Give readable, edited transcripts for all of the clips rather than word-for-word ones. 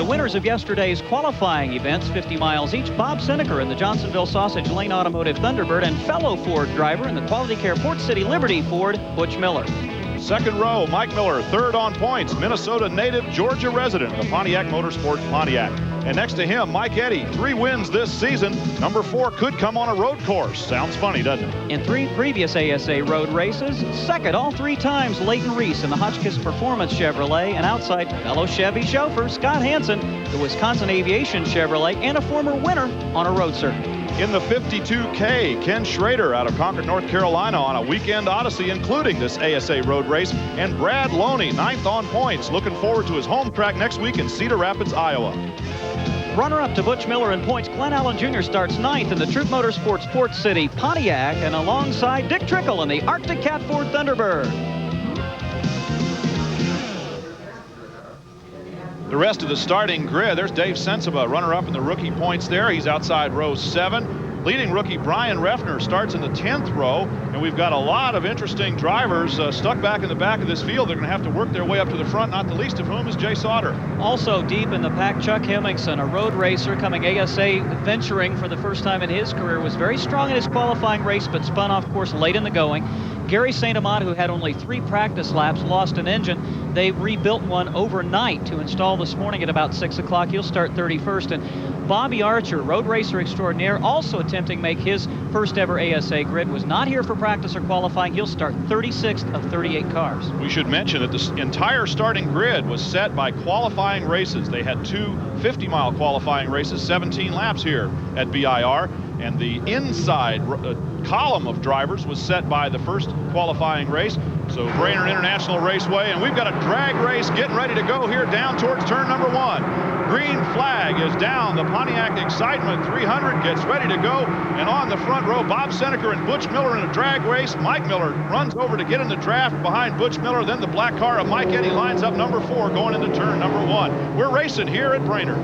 winners of yesterday's qualifying events, 50 miles each, Bob Seneker in the Johnsonville Sausage Lane Automotive Thunderbird, and fellow Ford driver in the Quality Care Port City Liberty Ford, Butch Miller. Second row, Mike Miller, third on points, Minnesota native, Georgia resident, the Pontiac Motorsports Pontiac. And next to him, Mike Eddy, 3 wins this season. Number 4 could come on a road course. Sounds funny, doesn't it? In 3 previous ASA road races, second all 3 times, Leighton Reese in the Hotchkiss Performance Chevrolet, and outside fellow Chevy chauffeur Scott Hansen, the Wisconsin Aviation Chevrolet, and a former winner on a road circuit. In the 52K, Ken Schrader out of Concord, North Carolina on a weekend odyssey, including this ASA road race. And Brad Loney, 9th on points, looking forward to his home track next week in Cedar Rapids, Iowa. Runner-up to Butch Miller in points, Glenn Allen Jr. starts 9th in the Troop Motorsports Port City Pontiac, and alongside Dick Trickle in the Arctic Cat Ford Thunderbird. The rest of the starting grid, there's Dave Sensiba, runner-up in the rookie points there. He's outside row 7. Leading rookie Brian Reffner starts in the 10th row, and we've got a lot of interesting drivers stuck back in the back of this field. They're going to have to work their way up to the front, not the least of whom is Jay Sauter. Also deep in the pack, Chuck Hemmingson, a road racer coming ASA venturing for the first time in his career, was very strong in his qualifying race, but spun off course late in the going. Gary St. Amant, who had only 3 practice laps, lost an engine. They rebuilt one overnight to install this morning at about 6 o'clock. He'll start 31st. And Bobby Archer, road racer extraordinaire, also attempting to make his first ever ASA grid, was not here for practice or qualifying. He'll start 36th of 38 cars. We should mention that the entire starting grid was set by qualifying races. They had 2 50-mile qualifying races, 17 laps here at BIR. And the inside column of drivers was set by the first qualifying race. So Brainerd International Raceway, and we've got a drag race getting ready to go here down towards turn number 1. Green flag is down. The Pontiac Excitement 300 gets ready to go. And on the front row, Bob Seneker and Butch Miller in a drag race. Mike Miller runs over to get in the draft behind Butch Miller. Then the black car of Mike Eddy lines up number 4 going into turn number 1. We're racing here at Brainerd.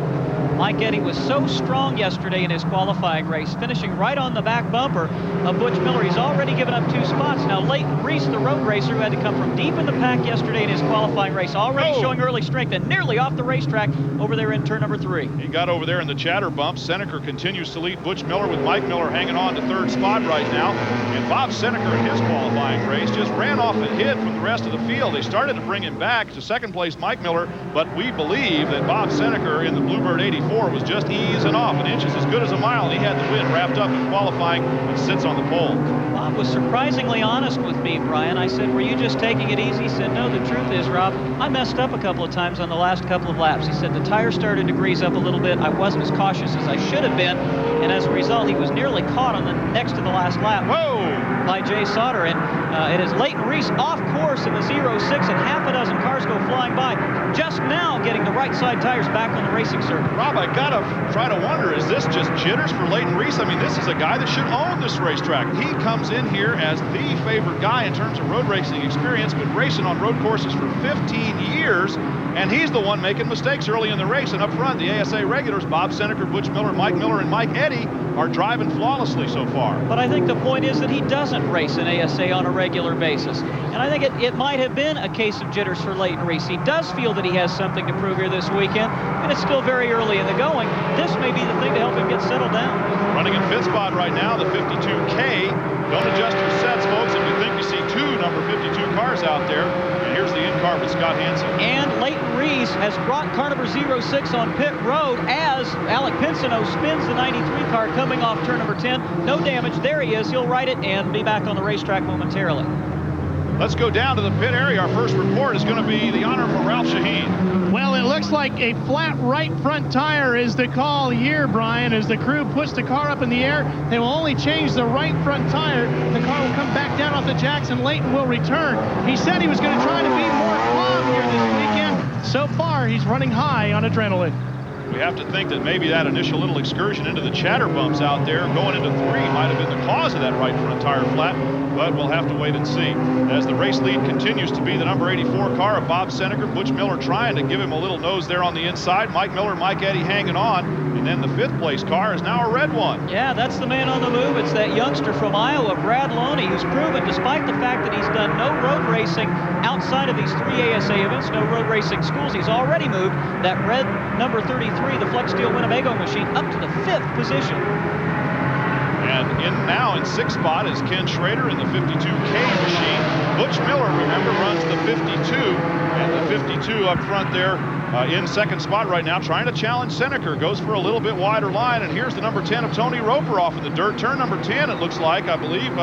Mike Eddy was so strong yesterday in his qualifying race, finishing right on the back bumper of Butch Miller. He's already given up 2 spots. Now, Leighton Reese, the road racer, who had to come from deep in the pack yesterday in his qualifying race, already showing early strength and nearly off the racetrack over there in turn number 3. He got over there in the chatter bump. Seneker continues to lead Butch Miller, with Mike Miller hanging on to 3rd spot right now. And Bob Seneker in his qualifying race just ran off and hid from the rest of the field. They started to bring him back to 2nd place Mike Miller, but we believe that Bob Seneker in the Bluebird 84 was just easing off. An inch is as good as a mile, and he had the win wrapped up in qualifying and sits on the pole. Bob was surprisingly honest with me, Brian. I said, were you just taking it easy? He said, no, the truth is, Rob, I messed up a couple of times on the last couple of laps. He said the tire started to grease up a little bit. I wasn't as cautious as I should have been, and as a result, he was nearly caught on the next to the last lap by Jay Sauter. And it is Leighton Reese off course in the 06, and half a dozen cars go flying by, just now getting the right side tires back on the racing circuit. Rob, I gotta try to wonder, is this just jitters for Leighton Reese? I mean, this is a guy that should own this racetrack. He comes in here as the favorite guy in terms of road racing experience, been racing on road courses for 15 years, and he's the one making mistakes early in the race. And up front, the ASA regulars, Bob Seneker, Butch Miller, Mike Miller, and Mike Eddy, are driving flawlessly so far. But I think the point is that he doesn't race in ASA on a regular basis. And I think it might have been a case of jitters for Leighton Reese. He does feel that he has something to prove here this weekend, and it's still very early in the going. This may be the thing to help him get settled down. Running in 5th spot right now, the 52K. Don't adjust your sets, folks, if you think you see 2 number 52 cars out there. And here's the in-car with Scott Hansen. And Leighton Reese has brought car number 06 on pit road as Alec Pinsino spins the 93 car coming off turn number 10. No damage. There he is. He'll ride it and be back on the racetrack momentarily. Let's go down to the pit area. Our first report is going to be the Honorable Ralph Shaheen. Well, it looks like a flat right front tire is the call here, Brian. As the crew puts the car up in the air, they will only change the right front tire. The car will come back down off the jacks, and Leighton will return. He said he was going to try to be more calm here this weekend. So far, he's running high on adrenaline. We have to think that maybe that initial little excursion into the chatter bumps out there going into 3 might have been the cause of that right front tire flat, but we'll have to wait and see. As the race lead continues to be the number 84 car of Bob Seneker, Butch Miller trying to give him a little nose there on the inside. Mike Miller, Mike Eddy hanging on. And then the 5th place car is now a red one. Yeah, that's the man on the move. It's that youngster from Iowa, Brad Loney, who's proven, despite the fact that he's done no road racing outside of these 3 ASA events, no road racing schools, he's already moved that red number 33, the Flex Steel Winnebago machine, up to the 5th position. And now in 6th spot is Ken Schrader in the 52K machine. Butch Miller, remember, runs the 52, and the 52 up front there in 2nd spot right now, trying to challenge Seneca. Goes for a little bit wider line, and here's the number 10 of Tony Roper off in the dirt. Turn number 10, it looks like, I believe,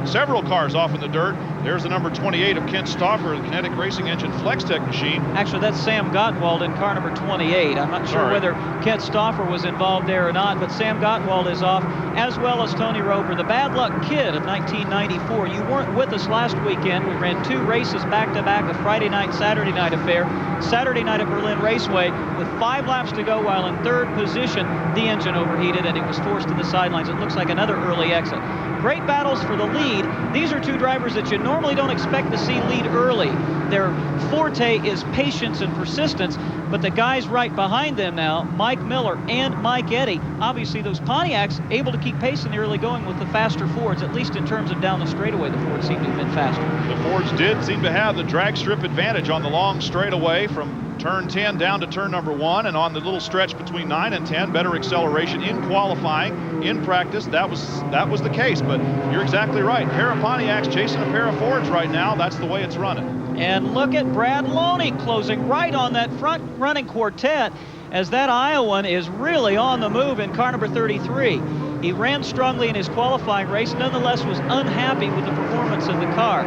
several cars off in the dirt. There's the number 28 of Kent Stauffer, the Kinetic Racing Engine Flex Tech machine. Actually, that's Sam Gottwald in car number 28. I'm not sure whether Kent Stauffer was involved there or not, but Sam Gottwald is off, as well as Tony Roper, the Bad Luck Kid of 1994. You weren't with us last weekend. We ran 2 races back-to-back, a Friday night, Saturday night affair. Saturday night at Berlin Raceway, with 5 laps to go, while in 3rd position, the engine overheated and it was forced to the sidelines. It looks like another early exit. Great battles for the lead. These are 2 drivers that you normally don't expect to see lead early. Their forte is patience and persistence, but the guys right behind them now, Mike Miller and Mike Eddy, obviously those Pontiacs able to keep pace in the early going with the faster Fords, at least in terms of down the straightaway. The Fords seem to have been faster. The Fords did seem to have the drag strip advantage on the long straightaway from turn 10 down to turn number 1, and on the little stretch between 9 and 10, better acceleration in qualifying. In practice, that was the case, but you're exactly right. Pair of Pontiacs chasing a pair of Fords right now. That's the way it's running. And look at Brad Loney closing right on that front running quartet, as that Iowan is really on the move in car number 33. He ran strongly in his qualifying race, nonetheless was unhappy with the performance of the car.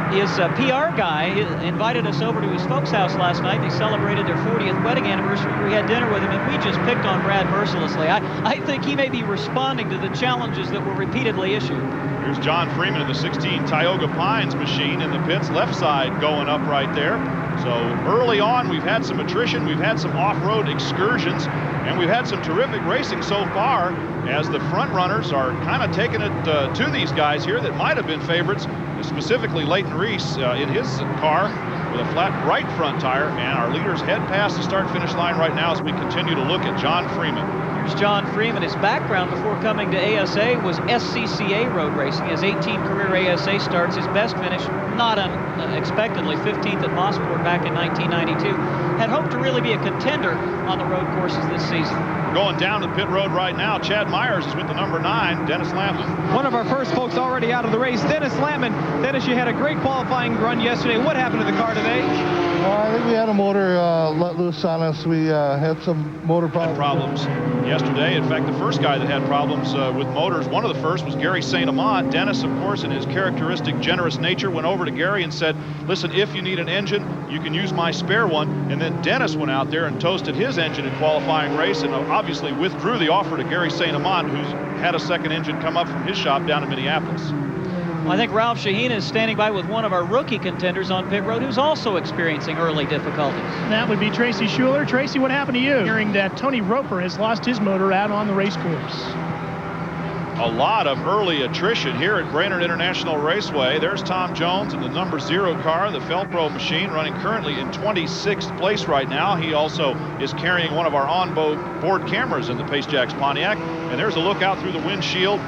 His PR guy invited us over to his folks' house last night. They celebrated their 40th wedding anniversary. We had dinner with him, and we just picked on Brad mercilessly. I think he may be responding to the challenges that were repeatedly issued. Here's John Freeman in the 16 Tioga Pines machine in the pits, left side going up right there. So early on, we've had some attrition, we've had some off-road excursions, and we've had some terrific racing so far, as the front runners are kind of taking it to these guys here that might have been favorites, specifically Leighton Reese in his car with a flat right front tire, and our leaders head past the start-finish line right now as we continue to look at John Freeman. Here's John Freeman. His background before coming to ASA was SCCA road racing. He has 18 career ASA starts. His best finish, not unexpectedly, 15th at Mosport back in 1992. Had hoped to really be a contender on the road courses this season. Going down the pit road right now, Chad Myers is with the number 9, Dennis Lampman. One of our first folks already out of the race, Dennis Lampman. Dennis, you had a great qualifying run yesterday. What happened to the car today? I think we had a motor let loose on us. We had some motor problems. Yesterday. In fact, the first guy that had problems with motors, one of the first, was Gary St. Amant. Dennis, of course, in his characteristic generous nature, went over to Gary and said, listen, if you need an engine, you can use my spare one. And then Dennis went out there and toasted his engine in qualifying race and obviously withdrew the offer to Gary St. Amant, who's had a second engine come up from his shop down in Minneapolis. Well, I think Ralph Shaheen is standing by with one of our rookie contenders on pit road who's also experiencing early difficulties. That would be Tracy Schuler. Tracy, what happened to you? Hearing that Tony Roper has lost his motor out on the race course. A lot of early attrition here at Brainerd International Raceway. There's Tom Jones in the number 0 car, the Felpro machine, running currently in 26th place right now. He also is carrying one of our on-board cameras in the Pace Jacks Pontiac. And there's a look out through the windshield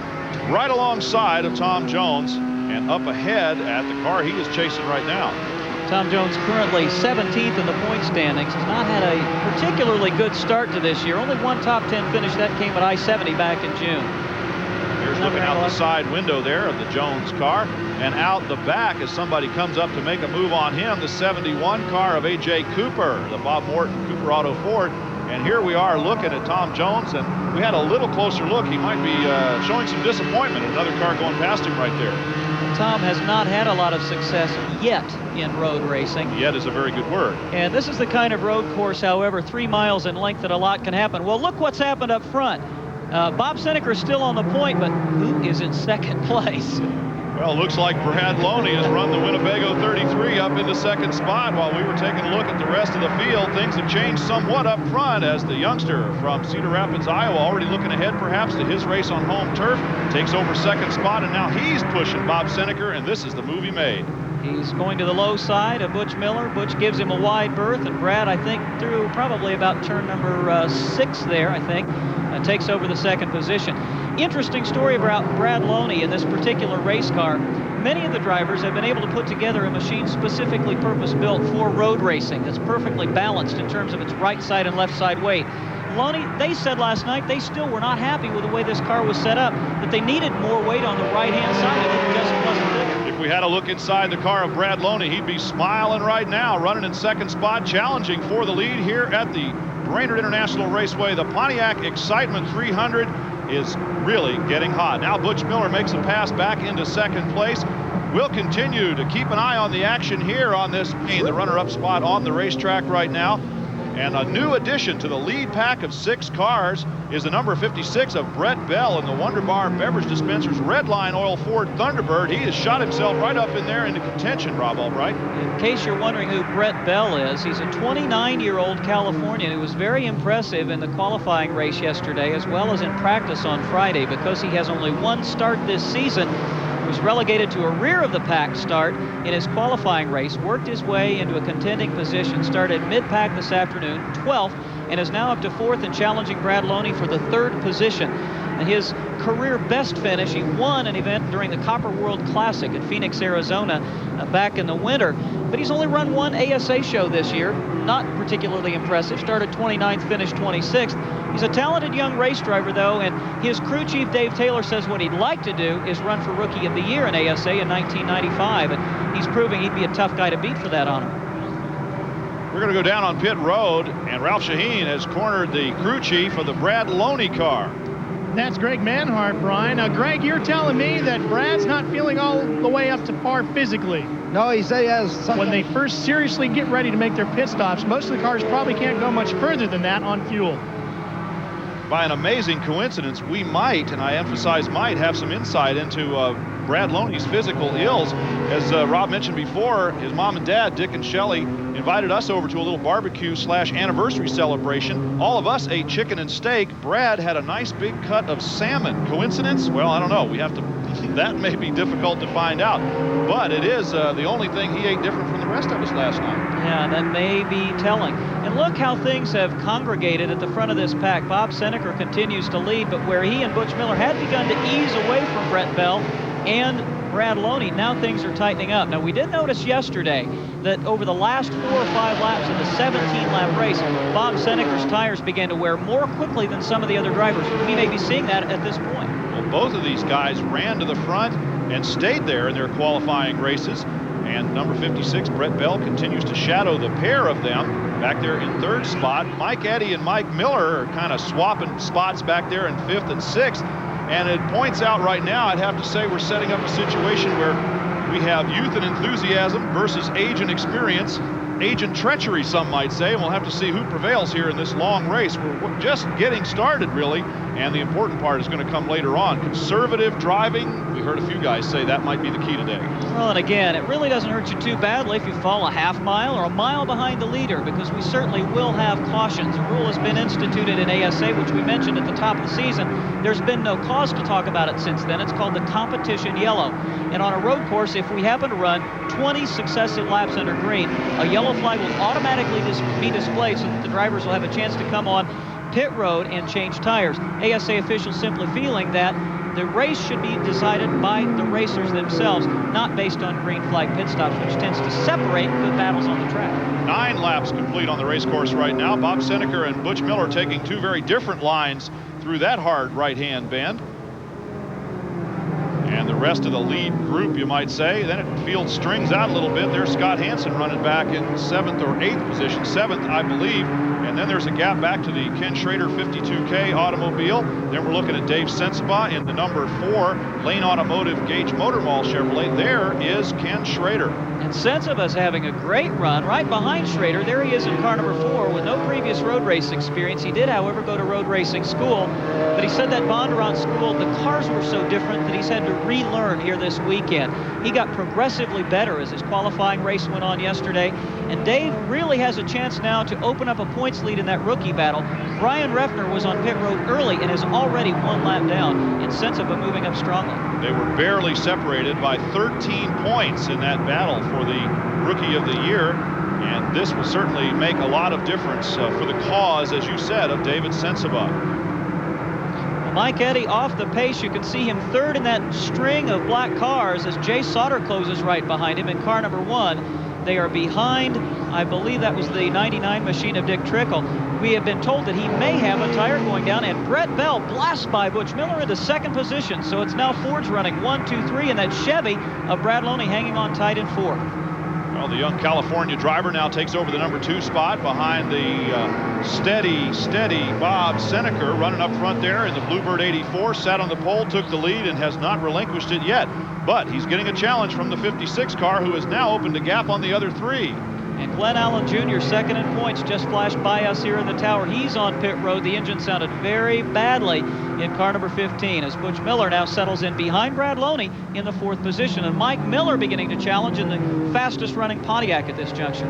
right alongside of Tom Jones and up ahead at the car he is chasing right now. Tom Jones currently 17th in the point standings. Has not had a particularly good start to this year. Only one top 10 finish. That came at I-70 back in June. Here's looking out the side window there of the Jones car, and out the back as somebody comes up to make a move on him, the 71 car of A.J. Cooper, the Bob Morton Cooper Auto Ford. And here we are looking at Tom Jones, and we had a little closer look. He might be showing some disappointment. Another car going past him right there. Tom has not had a lot of success yet in road racing. Yet is a very good word. And this is the kind of road course, however, 3 miles in length, that a lot can happen. Well, look what's happened up front. Bob Seneca is still on the point, but who is in second place? Well, looks like Brad Loney has run the Winnebago 33 up into second spot. While we were taking a look at the rest of the field, things have changed somewhat up front as the youngster from Cedar Rapids, Iowa, already looking ahead perhaps to his race on home turf, takes over second spot, and now he's pushing Bob Seneca, and this is the move he made. He's going to the low side of Butch Miller. Butch gives him a wide berth, and Brad, I think, through probably about turn number 6 there, I think, takes over the second position. Interesting story about Brad Loney in this particular race car. Many of the drivers have been able to put together a machine specifically purpose-built for road racing that's perfectly balanced in terms of its right side and left side weight. Loney, they said last night they still were not happy with the way this car was set up, that they needed more weight on the right-hand side, and it just wasn't there. If we had a look inside the car of Brad Loney, he'd be smiling right now, running in second spot, challenging for the lead here at the Brainerd International Raceway. The Pontiac Excitement 300 is really getting hot. Now Butch Miller makes a pass back into second place. We'll continue to keep an eye on the action here on this, the runner-up spot on the racetrack right now. And a new addition to the lead pack of 6 cars is the number 56 of Brett Bell in the Wonder Bar Beverage Dispensers Redline Oil Ford Thunderbird. He has shot himself right up in there into contention, Rob Albright. In case you're wondering who Brett Bell is, he's a 29-year-old Californian who was very impressive in the qualifying race yesterday as well as in practice on Friday. Because he has only 1 start this season, was relegated to a rear of the pack start in his qualifying race, worked his way into a contending position, started mid-pack this afternoon, 12th, and is now up to 4th and challenging Brad Loney for the 3rd position. And his career best finish, he won an event during the Copper World Classic in Phoenix, Arizona back in the winter. But he's only run 1 ASA show this year, not particularly impressive. Started 29th, finished 26th. He's a talented young race driver, though, and his crew chief, Dave Taylor, says what he'd like to do is run for Rookie of the Year in ASA in 1995, and he's proving he'd be a tough guy to beat for that honor. We're going to go down on pit road, and Ralph Shaheen has cornered the crew chief of the Brad Loney car. That's Greg Manhart, Brian. Now, Greg, you're telling me that Brad's not feeling all the way up to par physically. No, he said he has something. When they first seriously get ready to make their pit stops, most of the cars probably can't go much further than that on fuel. By an amazing coincidence, we might, and I emphasize might, have some insight into Brad Loney's physical ills. As Rob mentioned before, his mom and dad, Dick and Shelley, invited us over to a little barbecue/anniversary celebration. All of us ate chicken and steak. Brad had a nice big cut of salmon. Coincidence? Well, I don't know. We have to, that may be difficult to find out. But it is the only thing he ate different from the rest of us last night. Yeah, that may be telling. And look how things have congregated at the front of this pack. Bob Seneker continues to lead, but where he and Butch Miller had begun to ease away from Brett Bell and Brad Loney, now things are tightening up. Now, we did notice yesterday that over the last 4 or 5 laps of the 17-lap race, Bob Seneker's tires began to wear more quickly than some of the other drivers. We may be seeing that at this point. Well, both of these guys ran to the front and stayed there in their qualifying races. And number 56, Brett Bell, continues to shadow the pair of them back there in 3rd spot. Mike Eddy and Mike Miller are kind of swapping spots back there in 5th and 6th. And it points out right now, I'd have to say we're setting up a situation where we have youth and enthusiasm versus age and experience, age and treachery, some might say. And we'll have to see who prevails here in this long race. We're just getting started, really. And the important part is going to come later on. Conservative driving, we heard a few guys say that might be the key today. Well, and again, it really doesn't hurt you too badly if you fall a half mile or a mile behind the leader, because we certainly will have cautions. A rule has been instituted in ASA, which we mentioned at the top of the season. There's been no cause to talk about it since then. It's called the competition yellow. And on a road course, if we happen to run 20 successive laps under green, a yellow flag will automatically be displayed so that the drivers will have a chance to come on pit road and change tires. ASA officials simply feeling that the race should be decided by the racers themselves, not based on green flag pit stops, which tends to separate the battles on the track. 9 laps complete on the race course right now. Bob Seneker and Butch Miller taking 2 very different lines through that hard right-hand bend. And the rest of the lead group, you might say. Then it field strings out a little bit. There's Scott Hansen running back in 7th or 8th position, 7th, I believe. And then there's a gap back to the Ken Schrader 52K automobile. Then we're looking at Dave Sensabaugh in the number 4 Lane Automotive Gage Motor Mall Chevrolet. There is Ken Schrader. And Sensabaugh's having a great run right behind Schrader. There he is in car number 4 with no previous road race experience. He did, however, go to road racing school, but he said that Bondurant school, the cars were so different that he's had to relearn here this weekend. He got progressively better as his qualifying race went on yesterday, and Dave really has a chance now to open up a points points lead in that rookie battle. Brian Refner was on pit road early and is already 1 lap down, and Sensiba moving up strongly. They were barely separated by 13 points in that battle for the Rookie of the Year, and this will certainly make a lot of difference for the cause, as you said, of David Sensiba. Mike Eddy off the pace. You can see him third in that string of black cars as Jay Sauter closes right behind him in car number 1. They are behind, I believe that was the 99 machine of Dick Trickle. We have been told that he may have a tire going down, and Brett Bell blasts by Butch Miller into second position. So it's now Ford's running 1, 2, 3, and that Chevy of Brad Loney hanging on tight in 4th. Well, the young California driver now takes over the number 2 spot behind the steady Bob Seneker, running up front there in the Bluebird 84, sat on the pole, took the lead, and has not relinquished it yet. But he's getting a challenge from the 56 car, who has now opened a gap on the other 3. And Glenn Allen Jr., second in points, just flashed by us here in the tower. He's on pit road. The engine sounded very badly in car number 15 as Butch Miller now settles in behind Brad Loney in the 4th position. And Mike Miller beginning to challenge in the fastest running Pontiac at this juncture.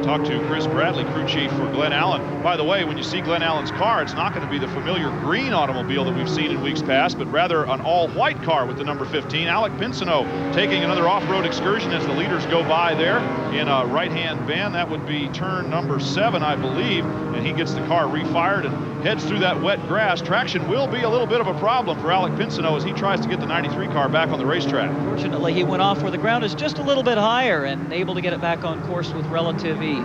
Talked to Chris Bradley, crew chief for Glenn Allen. By the way, when you see Glenn Allen's car, it's not going to be the familiar green automobile that we've seen in weeks past, but rather an all-white car with the number 15. Alec Pinsino taking another off-road excursion as the leaders go by there in a right-hand bend. That would be turn number 7, I believe, and he gets the car refired and heads through that wet grass. Traction will be a little bit of a problem for Alec Pinsino as he tries to get the 93 car back on the racetrack. Fortunately, he went off where the ground is just a little bit higher and able to get it back on course with relative ease.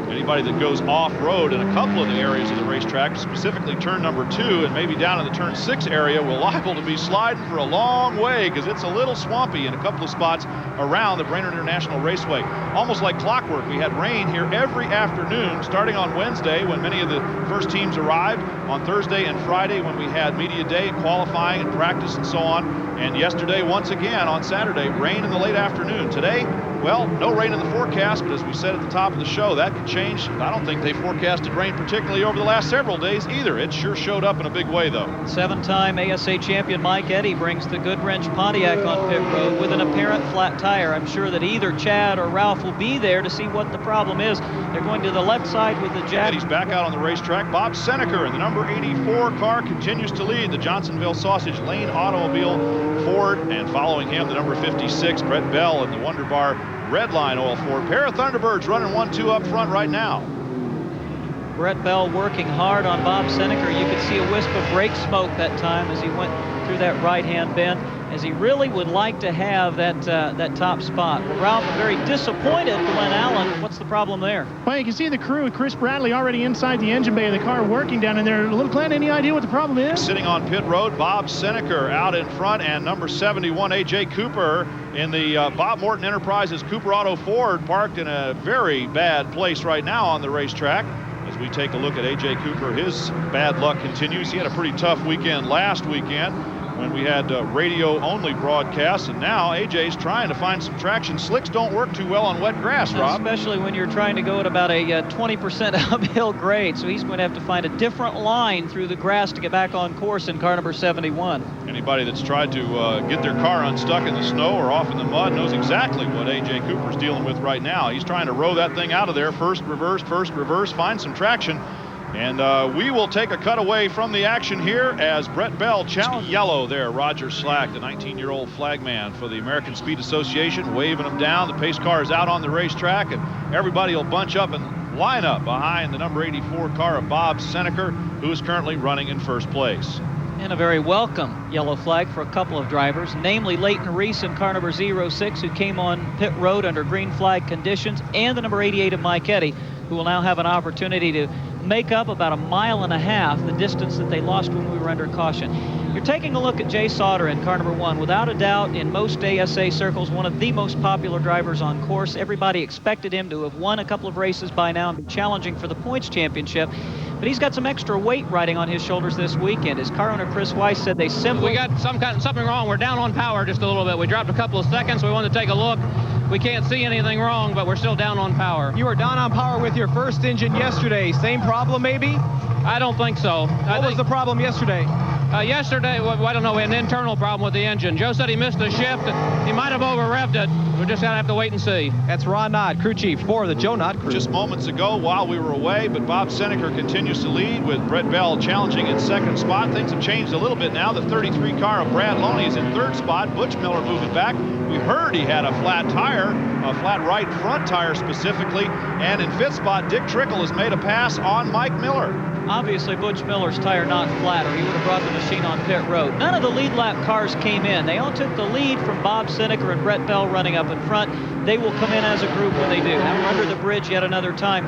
Anybody that goes off-road in a couple of the areas of the racetrack, specifically turn number 2 and maybe down in the turn 6 area, will liable to be sliding for a long way because it's a little swampy in a couple of spots around the Brainerd International Raceway. Almost like clockwork, we had rain here every afternoon, starting on Wednesday when many of the first teams arrived, on Thursday and Friday when we had media day, qualifying and practice and so on, and yesterday once again on Saturday, rain in the late afternoon. Today, well, no rain in the forecast, but as we said at the top of the show, that could change. I don't think they forecasted rain particularly over the last several days either. It sure showed up in a big way, though. 7-time ASA champion Mike Eddy brings the Goodwrench Pontiac on pit road with an apparent flat tire. I'm sure that either Chad or Ralph will be there to see what the problem is. They're going to the left side with the Jack. He's back out on the racetrack. Bob Seneker in the number 84 car continues to lead the Johnsonville Sausage Lane Automobile Ford, and following him the number 56 Brett Bell in the Wonder Bar Redline Oil Ford. Pair of Thunderbirds running 1-2 up front right now. Brett Bell working hard on Bob Seneker. You could see a wisp of brake smoke that time as he went through that right-hand bend, as he really would like to have that top spot. Well, Ralph, very disappointed Glenn Allen. What's the problem there? Well, you can see the crew with Chris Bradley already inside the engine bay of the car working down in there. Little Glenn, any idea what the problem is? Sitting on pit road, Bob Seneker out in front, and number 71, A.J. Cooper in the Bob Morton Enterprises Cooper Auto Ford, parked in a very bad place right now on the racetrack. As we take a look at A.J. Cooper, his bad luck continues. He had a pretty tough weekend last weekend when we had radio-only broadcasts, and now AJ's trying to find some traction. Slicks don't work too well on wet grass, Rob. Especially when you're trying to go at about a 20% uphill grade, so he's going to have to find a different line through the grass to get back on course in car number 71. Anybody that's tried to get their car unstuck in the snow or off in the mud knows exactly what A.J. Cooper's dealing with right now. He's trying to row that thing out of there, first reverse, find some traction. And we will take a cut away from the action here as Brett Bell challenged yellow there. Roger Slack, the 19-year-old flagman for the American Speed Association, waving them down. The pace car is out on the racetrack, and everybody will bunch up and line up behind the number 84 car of Bob Seneker, who is currently running in first place. And a very welcome yellow flag for a couple of drivers, namely Leighton Reese in car number 06, who came on pit road under green flag conditions, and the number 88 of Mike Eddy, who will now have an opportunity to make up about 1.5 miles the distance that they lost when we were under caution. You're taking a look at Jay Sauter in car number 1. Without a doubt, in most ASA circles, one of the most popular drivers on course. Everybody expected him to have won a couple of races by now and be challenging for the points championship. But he's got some extra weight riding on his shoulders this weekend. His car owner Chris Weiss said they simply... We got something wrong. We're down on power just a little bit. We dropped a couple of seconds. We wanted to take a look. We can't see anything wrong, but we're still down on power. You were down on power with your first engine yesterday. Same problem, maybe? I don't think so. What was the problem yesterday? Yesterday, well, I don't know, we had an internal problem with the engine. Joe said he missed a shift. He might have over-revved it. We're just going to have to wait and see. That's Ron Knott, crew chief for the Joe Knott crew. Just moments ago while we were away, but Bob Seneker continues to lead with Brett Bell challenging in second spot. Things have changed a little bit now. The 33 car of Brad Loney is in third spot. Butch Miller moving back. We heard he had a flat tire, a flat right front tire specifically. And in fifth spot, Dick Trickle has made a pass on Mike Miller. Obviously, Butch Miller's tire not flat, or he would have brought the machine on pit road. None of the lead lap cars came in. They all took the lead from Bob Seneker and Brett Bell running up in front. They will come in as a group when they do. Now we're under the bridge yet another time.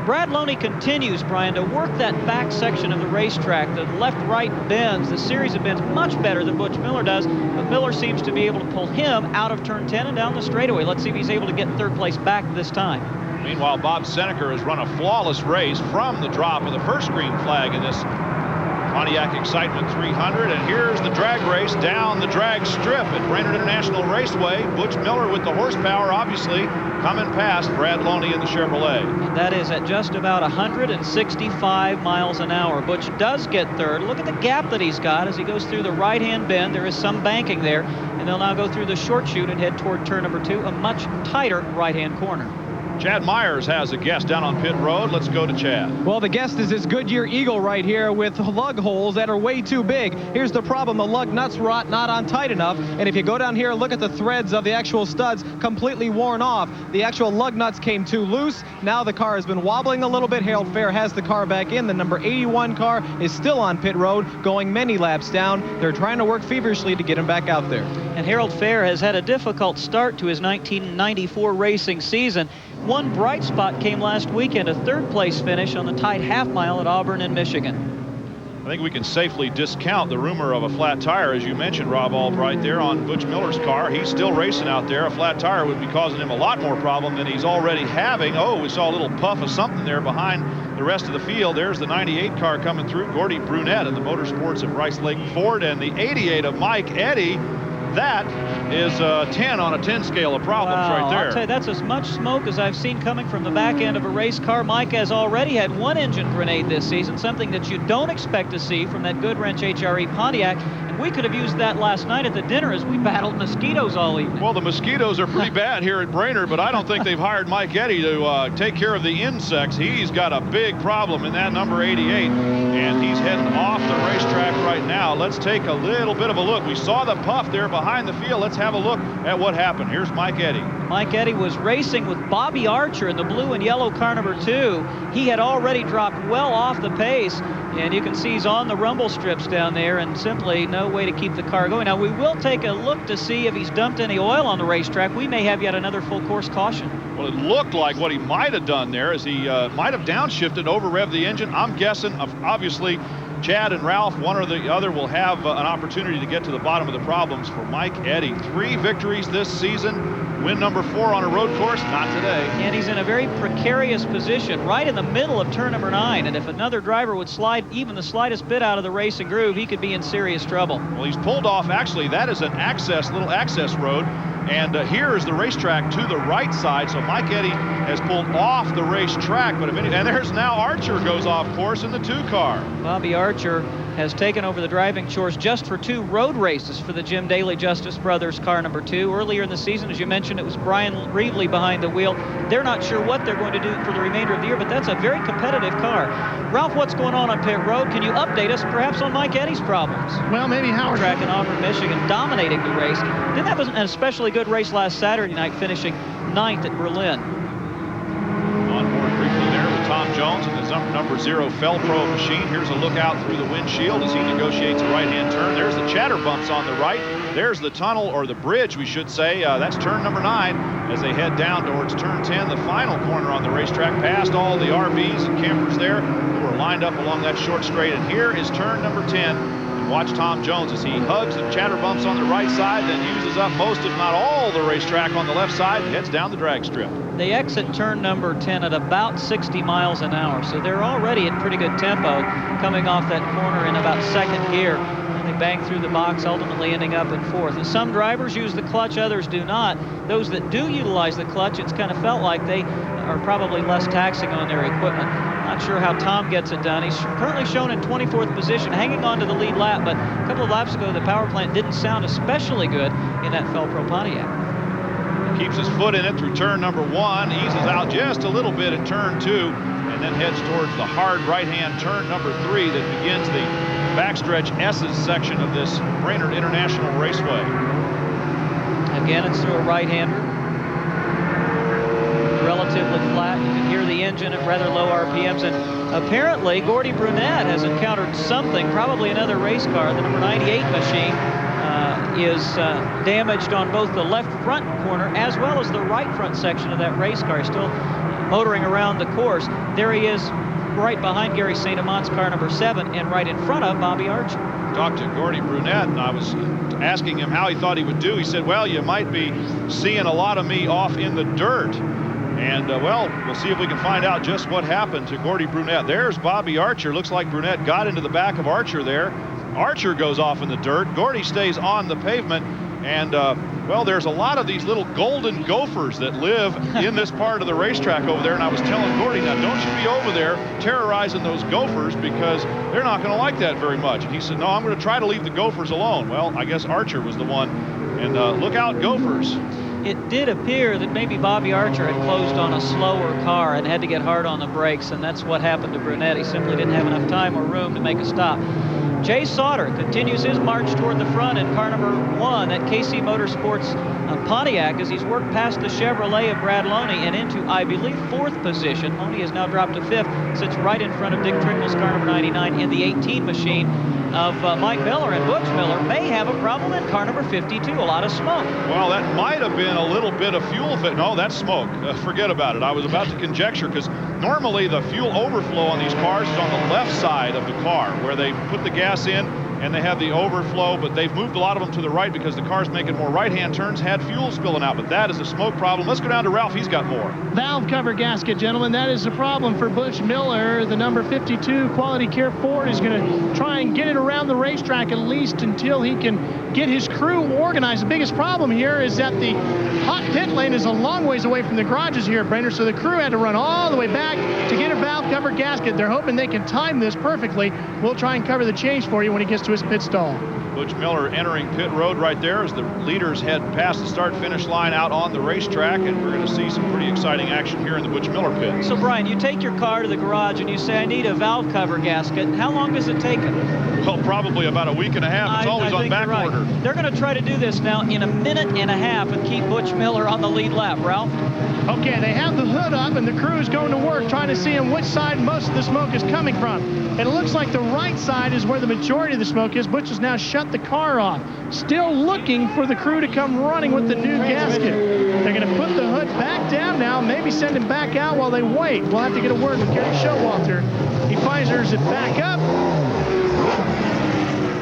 Brad Loney continues, Brian, to work that back section of the racetrack, the left-right bends, the series of bends, much better than Butch Miller does, but Miller seems to be able to pull him out of turn 10 and down the straightaway. Let's see if he's able to get third place back this time. Meanwhile, Bob Seneker has run a flawless race from the drop of the first green flag in this Pontiac Excitement 300. And here's the drag race down the drag strip at Brainerd International Raceway. Butch Miller with the horsepower, obviously, coming past Brad Loney in the Chevrolet. And that is at just about 165 miles an hour. Butch does get third. Look at the gap that he's got as he goes through the right-hand bend. There is some banking there. And they'll now go through the short chute and head toward turn number 2, a much tighter right-hand corner. Chad Myers has a guest down on pit road. Let's go to Chad. Well, the guest is this Goodyear Eagle right here with lug holes that are way too big. Here's the problem. The lug nuts were not on tight enough. And if you go down here and look at the threads of the actual studs, completely worn off. The actual lug nuts came too loose. Now the car has been wobbling a little bit. Harold Fair has the car back in. The number 81 car is still on pit road, going many laps down. They're trying to work feverishly to get him back out there. And Harold Fair has had a difficult start to his 1994 racing season. One bright spot came last weekend, a third-place finish on the tight half-mile at Auburn in Michigan. I think we can safely discount the rumor of a flat tire, as you mentioned, Rob Albright, there on Butch Miller's car. He's still racing out there. A flat tire would be causing him a lot more problem than he's already having. Oh, we saw a little puff of something there behind the rest of the field. There's the 98 car coming through, Gordy Brunette of the Motorsports of Rice Lake Ford, and the 88 of Mike Eddy. That is 10 on a 10 scale of problems right there. I'll tell you, that's as much smoke as I've seen coming from the back end of a race car. Mike has already had one engine grenade this season, something that you don't expect to see from that Goodwrench HRE Pontiac. And we could have used that last night at the dinner as we battled mosquitoes all evening. Well, the mosquitoes are pretty bad here at Brainerd, but I don't think they've hired Mike Eddy to take care of the insects. He's got a big problem in that number 88, and he's heading off the racetrack right now. Let's take a little bit of a look. We saw the puff there behind the field. Let's have a look at what happened. Here's Mike Eddy. Mike Eddy was racing with Bobby Archer in the blue and yellow car number 2. He had already dropped well off the pace, and you can see he's on the rumble strips down there, and simply no way to keep the car going. Now, we will take a look to see if he's dumped any oil on the racetrack. We may have yet another full course caution. Well, it looked like what he might have done there is he might have downshifted, over-revved the engine. I'm guessing, obviously, Chad and Ralph, one or the other, will have an opportunity to get to the bottom of the problems for Mike Eddy. 3 victories this season. Win number 4 on a road course, not today. And he's in a very precarious position right in the middle of turn number 9. And if another driver would slide even the slightest bit out of the racing groove, he could be in serious trouble. Well, he's pulled off. Actually, that is an little access road. And here is the racetrack to the right side. So Mike Eddy has pulled off the racetrack. But and there's now Archer goes off course in the 2 car. Bobby Archer has taken over the driving chores just for 2 road races for the Jim Daly Justice Brothers car number 2. Earlier in the season, as you mentioned, it was Brian Reevely behind the wheel. They're not sure what they're going to do for the remainder of the year, but that's a very competitive car. Ralph, what's going on pit road? Can you update us perhaps on Mike Eddy's problems? Well, maybe Howard. Track in Auburn, Michigan, dominating the race. Didn't have an especially good race last Saturday night, finishing 9th at Berlin. On board briefly there with Tom Jones and the number 0 Felpro machine. Here's a look out through the windshield as he negotiates a right-hand turn. There's the chatter bumps on the right. There's the tunnel, or the bridge, we should say. That's turn number 9 as they head down towards turn 10, the final corner on the racetrack, past all the RVs and campers there who are lined up along that short straight. And here is turn number 10. And watch Tom Jones as he hugs the chatter bumps on the right side, then uses up most, if not all, the racetrack on the left side and heads down the drag strip. They exit turn number 10 at about 60 miles an hour, so they're already in pretty good tempo coming off that corner in about 2nd gear. And they bang through the box, ultimately ending up in 4th. And some drivers use the clutch, others do not. Those that do utilize the clutch, it's kind of felt like they are probably less taxing on their equipment. Not sure how Tom gets it done. He's currently shown in 24th position, hanging on to the lead lap, but a couple of laps ago, the power plant didn't sound especially good in that Fel-Pro Pontiac. Keeps his foot in it through turn number 1, eases out just a little bit in turn 2, and then heads towards the hard right-hand turn number 3 that begins the backstretch S's section of this Brainerd International Raceway. Again, it's through a right-hander. Relatively flat. You can hear the engine at rather low RPMs, and apparently Gordy Brunette has encountered something, probably another race car. The number 98 machine is damaged on both the left front corner as well as the right front section of that race car. He's still motoring around the course. There he is right behind Gary St. Amant's car number 7 and right in front of Bobby Archer. Talked to Gordy Brunette, and I was asking him how he thought he would do. He said, well, you might be seeing a lot of me off in the dirt. And, well, we'll see if we can find out just what happened to Gordy Brunette. There's Bobby Archer. Looks like Brunette got into the back of Archer there. Archer goes off in the dirt. Gordy stays on the pavement. And, well, there's a lot of these little golden gophers that live in this part of the racetrack over there. And I was telling Gordy, now, don't you be over there terrorizing those gophers because they're not going to like that very much. And he said, no, I'm going to try to leave the gophers alone. Well, I guess Archer was the one. And look out, gophers. It did appear that maybe Bobby Archer had closed on a slower car and had to get hard on the brakes, and that's what happened to Brunette. He simply didn't have enough time or room to make a stop. Jay Sauter continues his march toward the front in car number 1 at KC Motorsports Pontiac as he's worked past the Chevrolet of Brad Loney and into, I believe, 4th position. Loney has now dropped to 5th, sits right in front of Dick Trickle's car number 99 in the 18 machine of Mike Miller, and Butch Miller may have a problem in car number 52, a lot of smoke. Well, that might have been a little bit of fuel fit. No, that's smoke. Forget about it. I was about to conjecture because normally the fuel overflow on these cars is on the left side of the car where they put the gas in and they have the overflow, but they've moved a lot of them to the right because the car's making more right-hand turns, had fuel spilling out, but that is a smoke problem. Let's go down to Ralph. He's got more. Valve cover gasket, gentlemen. That is the problem for Butch Miller. The number 52 Quality Care Ford is going to try and get it around the racetrack at least until he can get his crew organized. The biggest problem here is that the hot pit lane is a long ways away from the garages here at Brainerd, so the crew had to run all the way back to get a valve cover gasket. They're hoping they can time this perfectly. We'll try and cover the change for you when he gets to his pit stall. Butch Miller entering pit road right there as the leaders head past the start-finish line out on the racetrack, and we're going to see some pretty exciting action here in the Butch Miller pit. So, Brian, you take your car to the garage and you say, I need a valve cover gasket. How long does it take them? Well, probably about a week and a half. It's always on back order. Right. They're going to try to do this now in a minute and a half and keep Butch Miller on the lead lap. Ralph? Okay, they have the hood up and the crew is going to work trying to see on which side most of the smoke is coming from. And it looks like the right side is where the majority of the smoke is. Butch has now shut the car off. Still looking for the crew to come running with the new gasket. They're going to put the hood back down now, maybe send him back out while they wait. We'll have to get a word with Gary Showalter. He fires it back up.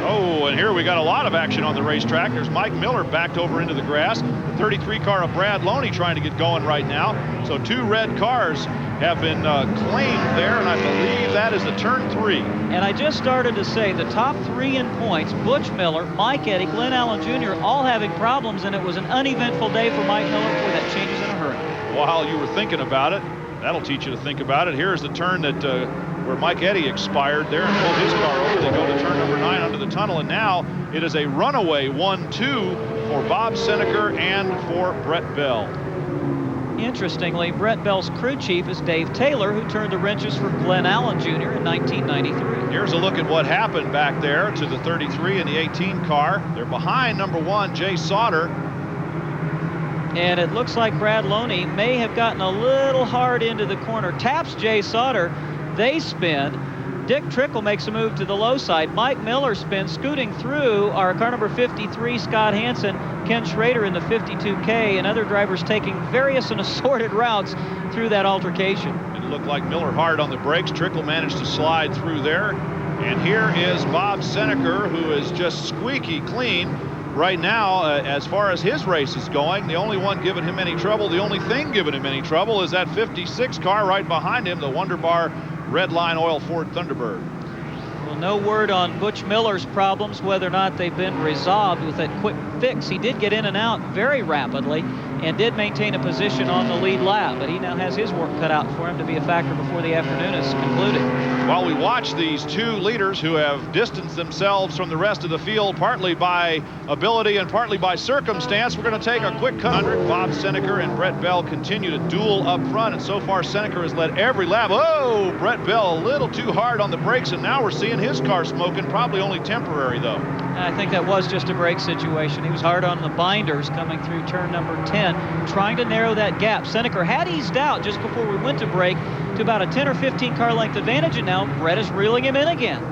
Oh, and here we got a lot of action on the racetrack. There's Mike Miller backed over into the grass. The 33 car of Brad Loney trying to get going right now. So 2 red cars have been claimed there, and I believe that is the turn 3. And I just started to say the top 3 in points, Butch Miller, Mike Eddy, Glenn Allen Jr., all having problems, and it was an uneventful day for Mike Miller. Boy, that changes in a hurry. While you were thinking about it, that'll teach you to think about it. Here's the turn that where Mike Eddy expired there and pulled his car over. They go to turn number 9 under the tunnel, and now it is a runaway 1-2 for Bob Seneker and for Brett Bell. Interestingly, Brett Bell's crew chief is Dave Taylor, who turned the wrenches for Glenn Allen Jr. in 1993. Here's a look at what happened back there to the 33 and the 18 car. They're behind number 1, Jay Sauter. And it looks like Brad Loney may have gotten a little hard into the corner. Taps Jay Sauter. They spin. Dick Trickle makes a move to the low side. Mike Miller spins, scooting through our car number 53, Scott Hansen, Ken Schrader in the 52K, and other drivers taking various and assorted routes through that altercation. It looked like Miller hard on the brakes. Trickle managed to slide through there. And here is Bob Seneker, who is just squeaky clean right now as far as his race is going. The only one giving him any trouble, the only thing giving him any trouble is that 56 car right behind him, the Wonderbar Redline Oil Ford Thunderbird. Well, no word on Butch Miller's problems, whether or not they've been resolved with that quick fix. He did get in and out very rapidly and did maintain a position on the lead lap, but he now has his work cut out for him to be a factor before the afternoon is concluded. While we watch these two leaders who have distanced themselves from the rest of the field, partly by ability and partly by circumstance, we're going to take a quick cut. Bob Seneker and Brett Bell continue to duel up front, and so far Seneker has led every lap. Oh, Brett Bell a little too hard on the brakes, and now we're seeing his car smoking, probably only temporary though. I think that was just a brake situation. He was hard on the binders coming through turn number 10, trying to narrow that gap. Seneker had eased out just before we went to break to about a 10 or 15 car length advantage, and now Brett is reeling him in again.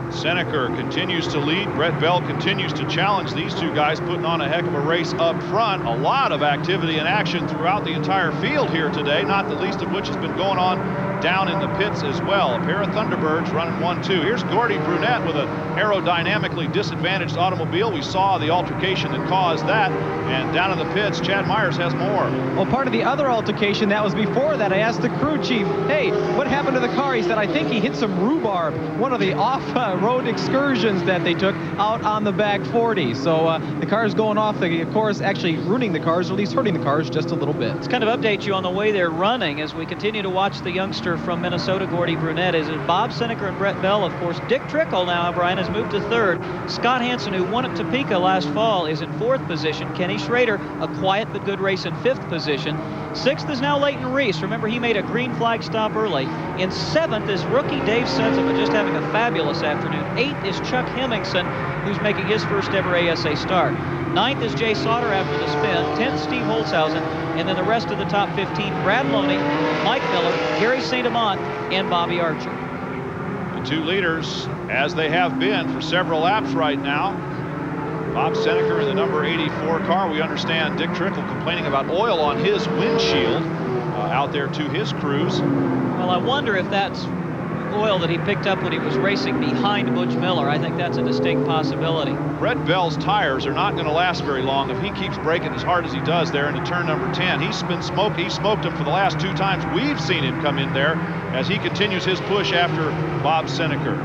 Seneker continues to lead. Brett Bell continues to challenge. These two guys putting on a heck of a race up front. A lot of activity and action throughout the entire field here today, not the least of which has been going on down in the pits as well. A pair of Thunderbirds running 1-2. Here's Gordy Brunette with an aerodynamically disadvantaged automobile. We saw the altercation that caused that. And down in the pits, Chad Myers has more. Well, part of the other altercation that was before that, I asked the crew chief, hey, what happened to the car? He said, I think he hit some rhubarb, one of the off-road excursions that they took out on the back 40. So the car's going off the course, actually ruining the cars, or at least hurting the cars just a little bit. Let's kind of update you on the way they're running as we continue to watch the youngster from Minnesota, Gordy Brunette. Is Bob Seneker and Brett Bell, of course. Dick Trickle now, Brian, has moved to third. Scott Hansen, who won at Topeka last fall, is in fourth position. Kenny Schrader, a quiet but good race, in fifth position. Sixth is now Leighton Reese. Remember, he made a green flag stop early. In seventh is rookie Dave Sensiva, just having a fabulous afternoon. Eighth is Chuck Hemmingson, who's making his first ever ASA start. Ninth is Jay Sauter after the spin. 10th, Steve Holzhausen. And then the rest of the top 15, Brad Loney, Mike Miller, Gary St. Amant, and Bobby Archer. The two leaders, as they have been for several laps right now. Bob Seneker in the number 84 car. We understand Dick Trickle complaining about oil on his windshield out there to his crews. Well, I wonder if that's oil that he picked up when he was racing behind Butch Miller. I think that's a distinct possibility. Brett Bell's tires are not going to last very long if he keeps braking as hard as he does there into turn number 10. He smoked him for the last two times we've seen him come in there as he continues his push after Bob Seneker.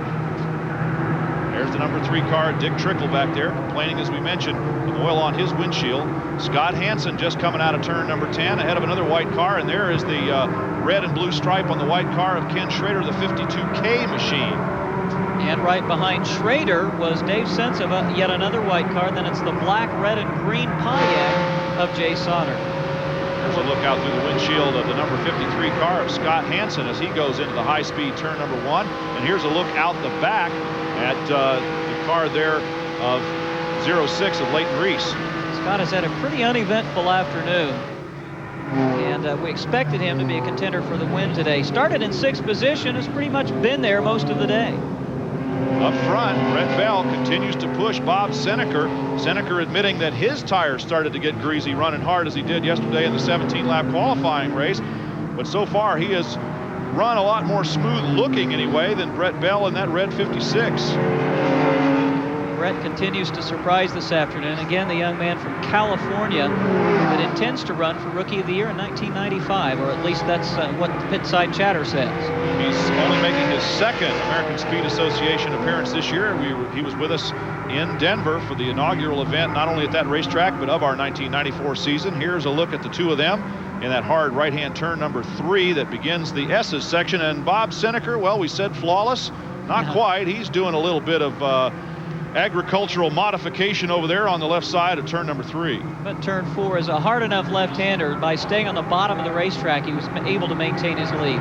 There's the number 3 car, Dick Trickle back there, complaining, as we mentioned, of oil on his windshield. Scott Hansen just coming out of turn number 10 ahead of another white car, and there is the red and blue stripe on the white car of Ken Schrader, the 52K machine. And right behind Schrader was Dave Sensiva, yet another white car. Then it's the black, red, and green Pontiac of Jay Sauter. There's a look out through the windshield of the number 53 car of Scott Hansen as he goes into the high-speed turn number 1. And here's a look out the back at the car there of 06 of Leighton Reese. Scott has had a pretty uneventful afternoon, and we expected him to be a contender for the win today. Started in 6th position, has pretty much been there most of the day. Up front, Brett Bell continues to push Bob Seneker. Seneker admitting that his tires started to get greasy running hard as he did yesterday in the 17-lap qualifying race. But so far, he has run a lot more smooth looking anyway than Brett Bell in that red 56. Brett continues to surprise this afternoon. Again, the young man from California that intends to run for Rookie of the Year in 1995, or at least that's what the pit side chatter says. He's only making his second American Speed Association appearance this year. He was with us in Denver for the inaugural event, not only at that racetrack, but of our 1994 season. Here's a look at the two of them in that hard right-hand turn number 3 that begins the S's section. And Bob Seneker, well, we said flawless. Not quite. He's doing a little bit of agricultural modification over there on the left side of turn number 3. But turn 4 is a hard enough left-hander. By staying on the bottom of the racetrack, he was able to maintain his lead.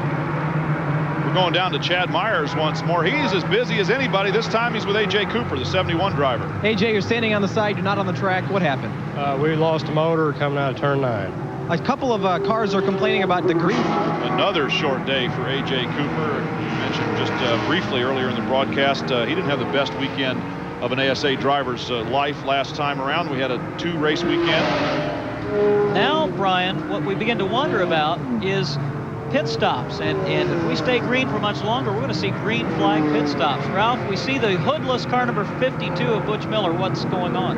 We're going down to Chad Myers once more. He's as busy as anybody. This time he's with A.J. Cooper, the 71 driver. AJ, you're standing on the side. You're not on the track. What happened? We lost a motor coming out of turn 9. A couple of cars are complaining about the green. Another short day for A.J. Cooper. You mentioned just briefly earlier in the broadcast, he didn't have the best weekend of an ASA driver's life last time around. We had a 2-race weekend. Now, Brian, what we begin to wonder about is pit stops. And if we stay green for much longer, we're going to see green flag pit stops. Ralph, we see the hoodless car number 52 of Butch Miller. What's going on?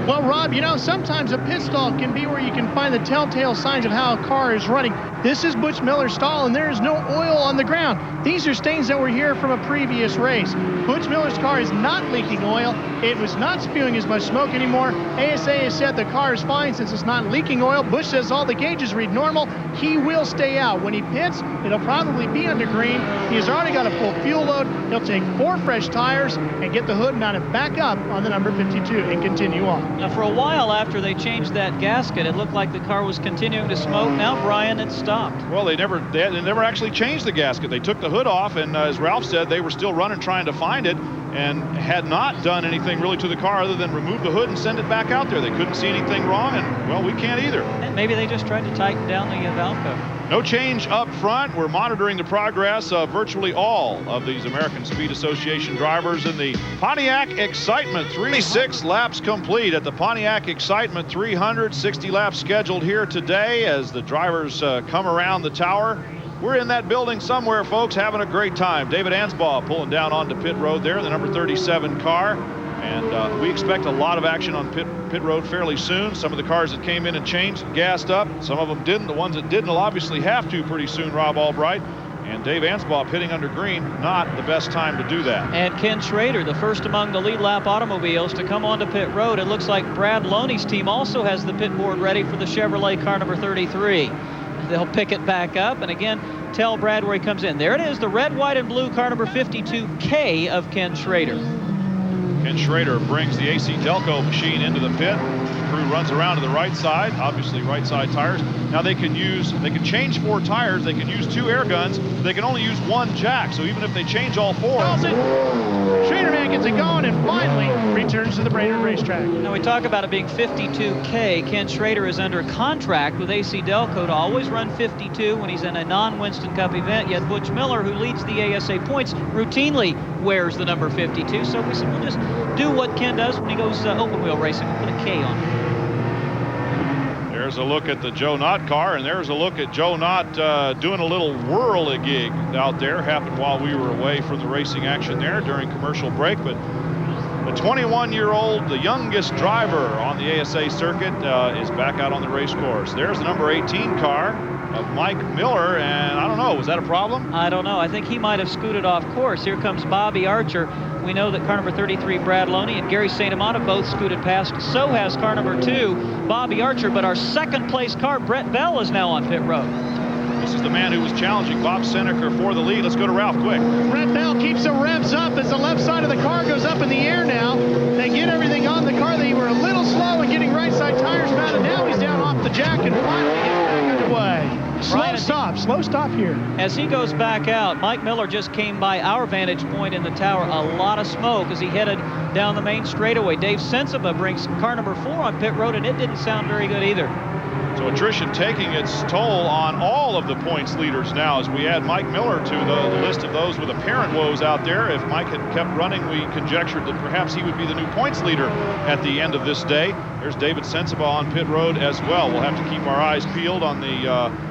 Well, Rob, you know, sometimes a pit stall can be where you can find the telltale signs of how a car is running. This is Butch Miller's stall, and there is no oil on the ground. These are stains that were here from a previous race. Butch Miller's car is not leaking oil. It was not spewing as much smoke anymore. ASA has said the car is fine since it's not leaking oil. Butch says all the gauges read normal. He will stay out. When he pits, it'll probably be under green. He has already got a full fuel load. He'll take 4 fresh tires and get the hood mounted back up on the number 52 and continue on. Now, for a while after they changed that gasket, it looked like the car was continuing to smoke. Now, Brian, it stopped. Well, they never actually changed the gasket. They took the hood off, and as Ralph said, they were still running trying to find it and had not done anything really to the car other than remove the hood and send it back out there. They couldn't see anything wrong, and, well, we can't either. And maybe they just tried to tighten down the valve cover. No change up front. We're monitoring the progress of virtually all of these American Speed Association drivers in the Pontiac Excitement. 36 laps complete at the Pontiac Excitement 360 laps scheduled here today as the drivers come around the tower. We're in that building somewhere, folks, having a great time. David Ansbaugh pulling down onto pit road there, the number 37 car. And we expect a lot of action on pit road fairly soon. Some of the cars that came in and changed and gassed up, some of them didn't. The ones that didn't will obviously have to pretty soon, Rob Albright. And Dave Ansbaugh pitting under green, not the best time to do that. And Ken Schrader, the first among the lead lap automobiles to come onto pit road. It looks like Brad Loney's team also has the pit board ready for the Chevrolet car number 33. They'll pick it back up, and again, tell Brad where he comes in. There it is, the red, white, and blue car number 52K of Ken Schrader. Ken Schrader brings the AC-Delco machine into the pit. The crew runs around to the right side, obviously right side tires. Now they can change 4 tires, they can use 2 air guns, they can only use 1 jack. So even if they change all 4. Schrader man gets it going and finally returns to the Brainerd racetrack. Now we talk about it being 52K. Ken Schrader is under contract with AC-Delco to always run 52 when he's in a non-Winston Cup event, yet Butch Miller, who leads the ASA points, routinely wears the number 52. So we said we'll just do what Ken does when he goes open wheel racing. We'll put a K on it. There's a look at the Joe Knott car, and there's a look at Joe Knott doing a little whirl-a-gig out there. Happened while we were away from the racing action there during commercial break. But the 21-year-old, the youngest driver on the ASA circuit, is back out on the race course. There's the number 18 car of Mike Miller, and I don't know, was that a problem? I don't know. I think he might have scooted off course. Here comes Bobby Archer. We know that car number 33, Brad Loney, and Gary St. Amant both scooted past. So has car number 2, Bobby Archer. But our second place car, Brett Bell, is now on pit road. This is the man who was challenging Bob Seneca for the lead. Let's go to Ralph quick. Brett Bell keeps the revs up as the left side of the car goes up in the air now. They get everything on the car. They were a little slow in getting right side tires mounted. Now he's down off the jack and finally gets back underway. Slow stop here. As he goes back out, Mike Miller just came by our vantage point in the tower. A lot of smoke as he headed down the main straightaway. Dave Sensiba brings car number 4 on pit road, and it didn't sound very good either. So attrition taking its toll on all of the points leaders now as we add Mike Miller to the list of those with apparent woes out there. If Mike had kept running, we conjectured that perhaps he would be the new points leader at the end of this day. There's David Sensiba on pit road as well. We'll have to keep our eyes peeled on the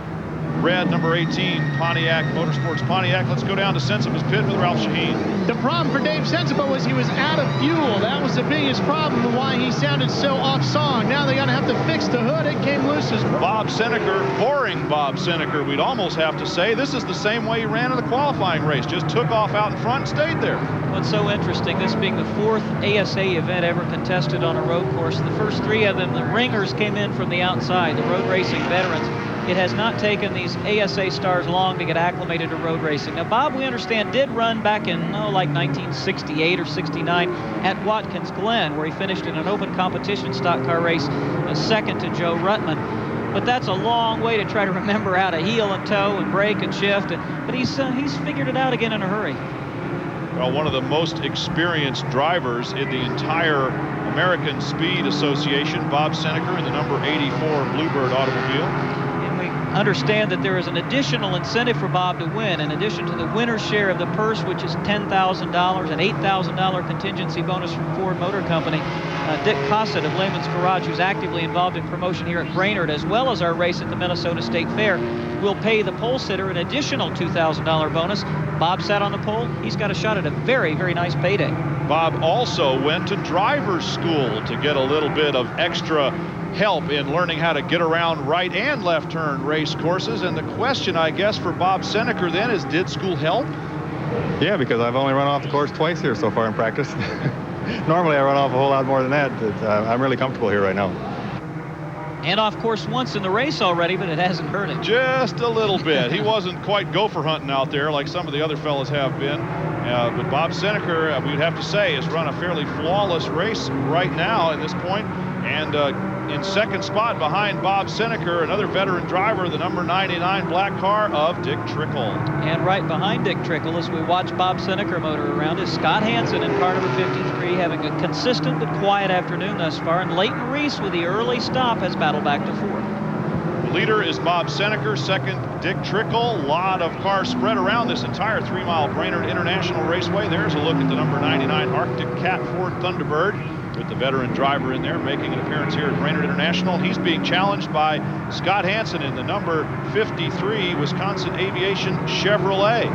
red number 18 Pontiac Motorsports Pontiac. Let's go down to Sensiba's pit with Ralph Shaheen. The problem for Dave Sensiba was he was out of fuel. That was the biggest problem and why he sounded so off song. Now they're going to have to fix the hood. It came loose as well. Bob Seneca, boring Bob Seneca, we'd almost have to say. This is the same way he ran in the qualifying race. Just took off out in front and stayed there. What's so interesting, this being the 4th ASA event ever contested on a road course, the first 3 of them, the ringers came in from the outside, the road racing veterans. It has not taken these ASA stars long to get acclimated to road racing. Now, Bob, we understand, did run back in, like 1968 or 69 at Watkins Glen, where he finished in an open competition stock car race, second to Joe Ruttman. But that's a long way to try to remember how to heel and toe and brake and shift. But he's figured it out again in a hurry. Well, one of the most experienced drivers in the entire American Speed Association, Bob Seneca in the number 84 Bluebird automobile. Understand that there is an additional incentive for Bob to win, in addition to the winner's share of the purse, which is $10,000, an $8,000 contingency bonus from Ford Motor Company. Dick Cossett of Lehman's Garage, who's actively involved in promotion here at Brainerd, as well as our race at the Minnesota State Fair, will pay the pole sitter an additional $2,000 bonus. Bob sat on the pole. He's got a shot at a very, very nice payday. Bob also went to driver's school to get a little bit of extra help in learning how to get around right and left turn race courses. And the question, I guess, for Bob Seneker then is, did school help? Yeah, because I've only run off the course twice here so far in practice. Normally I run off a whole lot more than that. I'm really comfortable here right now. And off course once in the race already, but it hasn't hurt him. Just a little bit. He wasn't quite gopher hunting out there like some of the other fellas have been. But Bob Seneker, we'd have to say, has run a fairly flawless race right now at this point. And in second spot behind Bob Seneker, another veteran driver, the number 99 black car of Dick Trickle. And right behind Dick Trickle, as we watch Bob Seneker motor around, is Scott Hansen in car number 53, having a consistent but quiet afternoon thus far. And Leighton Reese, with the early stop, has battled back to fourth. The leader is Bob Seneker, second Dick Trickle. A lot of cars spread around this entire 3-mile Brainerd International Raceway. There's a look at the number 99 Arctic Cat Ford Thunderbird, with the veteran driver in there making an appearance here at Brainerd International. He's being challenged by Scott Hansen in the number 53 Wisconsin Aviation Chevrolet.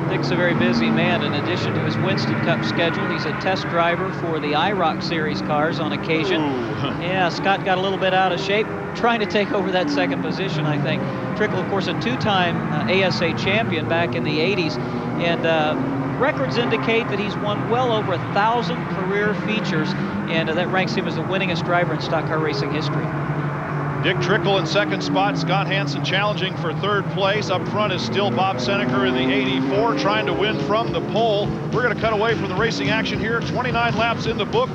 Dick's a very busy man. In addition to his Winston Cup schedule, he's a test driver for the IROC Series cars on occasion. Yeah, Scott got a little bit out of shape trying to take over that second position, I think. Trickle, of course, a two-time ASA champion back in the 80s. And records indicate that he's won well over 1,000 career features, and that ranks him as the winningest driver in stock car racing history. Dick Trickle in second spot, Scott Hansen challenging for third place. Up front is still Bob Seneker in the 84, trying to win from the pole. We're going to cut away from the racing action here. 29 laps in the book,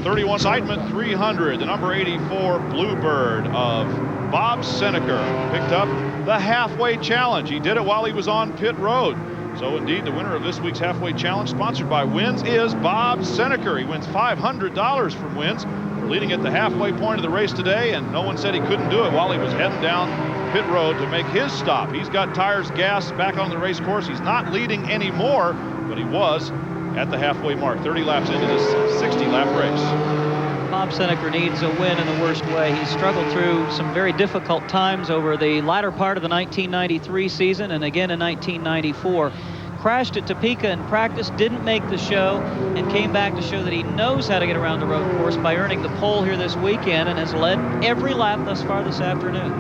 31 Excitement 300. The number 84 Bluebird of Bob Seneker picked up the halfway challenge. He did it while he was on pit road. So indeed, the winner of this week's halfway challenge, sponsored by Wins, is Bob Seneker. He wins $500 from Wins for leading at the halfway point of the race today, and no one said he couldn't do it while he was heading down pit road to make his stop. He's got tires, gas, back on the race course. He's not leading anymore, but he was at the halfway mark, 30 laps into this 60-lap race. Bob Seneker needs a win in the worst way. He struggled through some very difficult times over the latter part of the 1993 season and again in 1994. Crashed at Topeka in practice, didn't make the show, and came back to show that he knows how to get around the road course by earning the pole here this weekend, and has led every lap thus far this afternoon.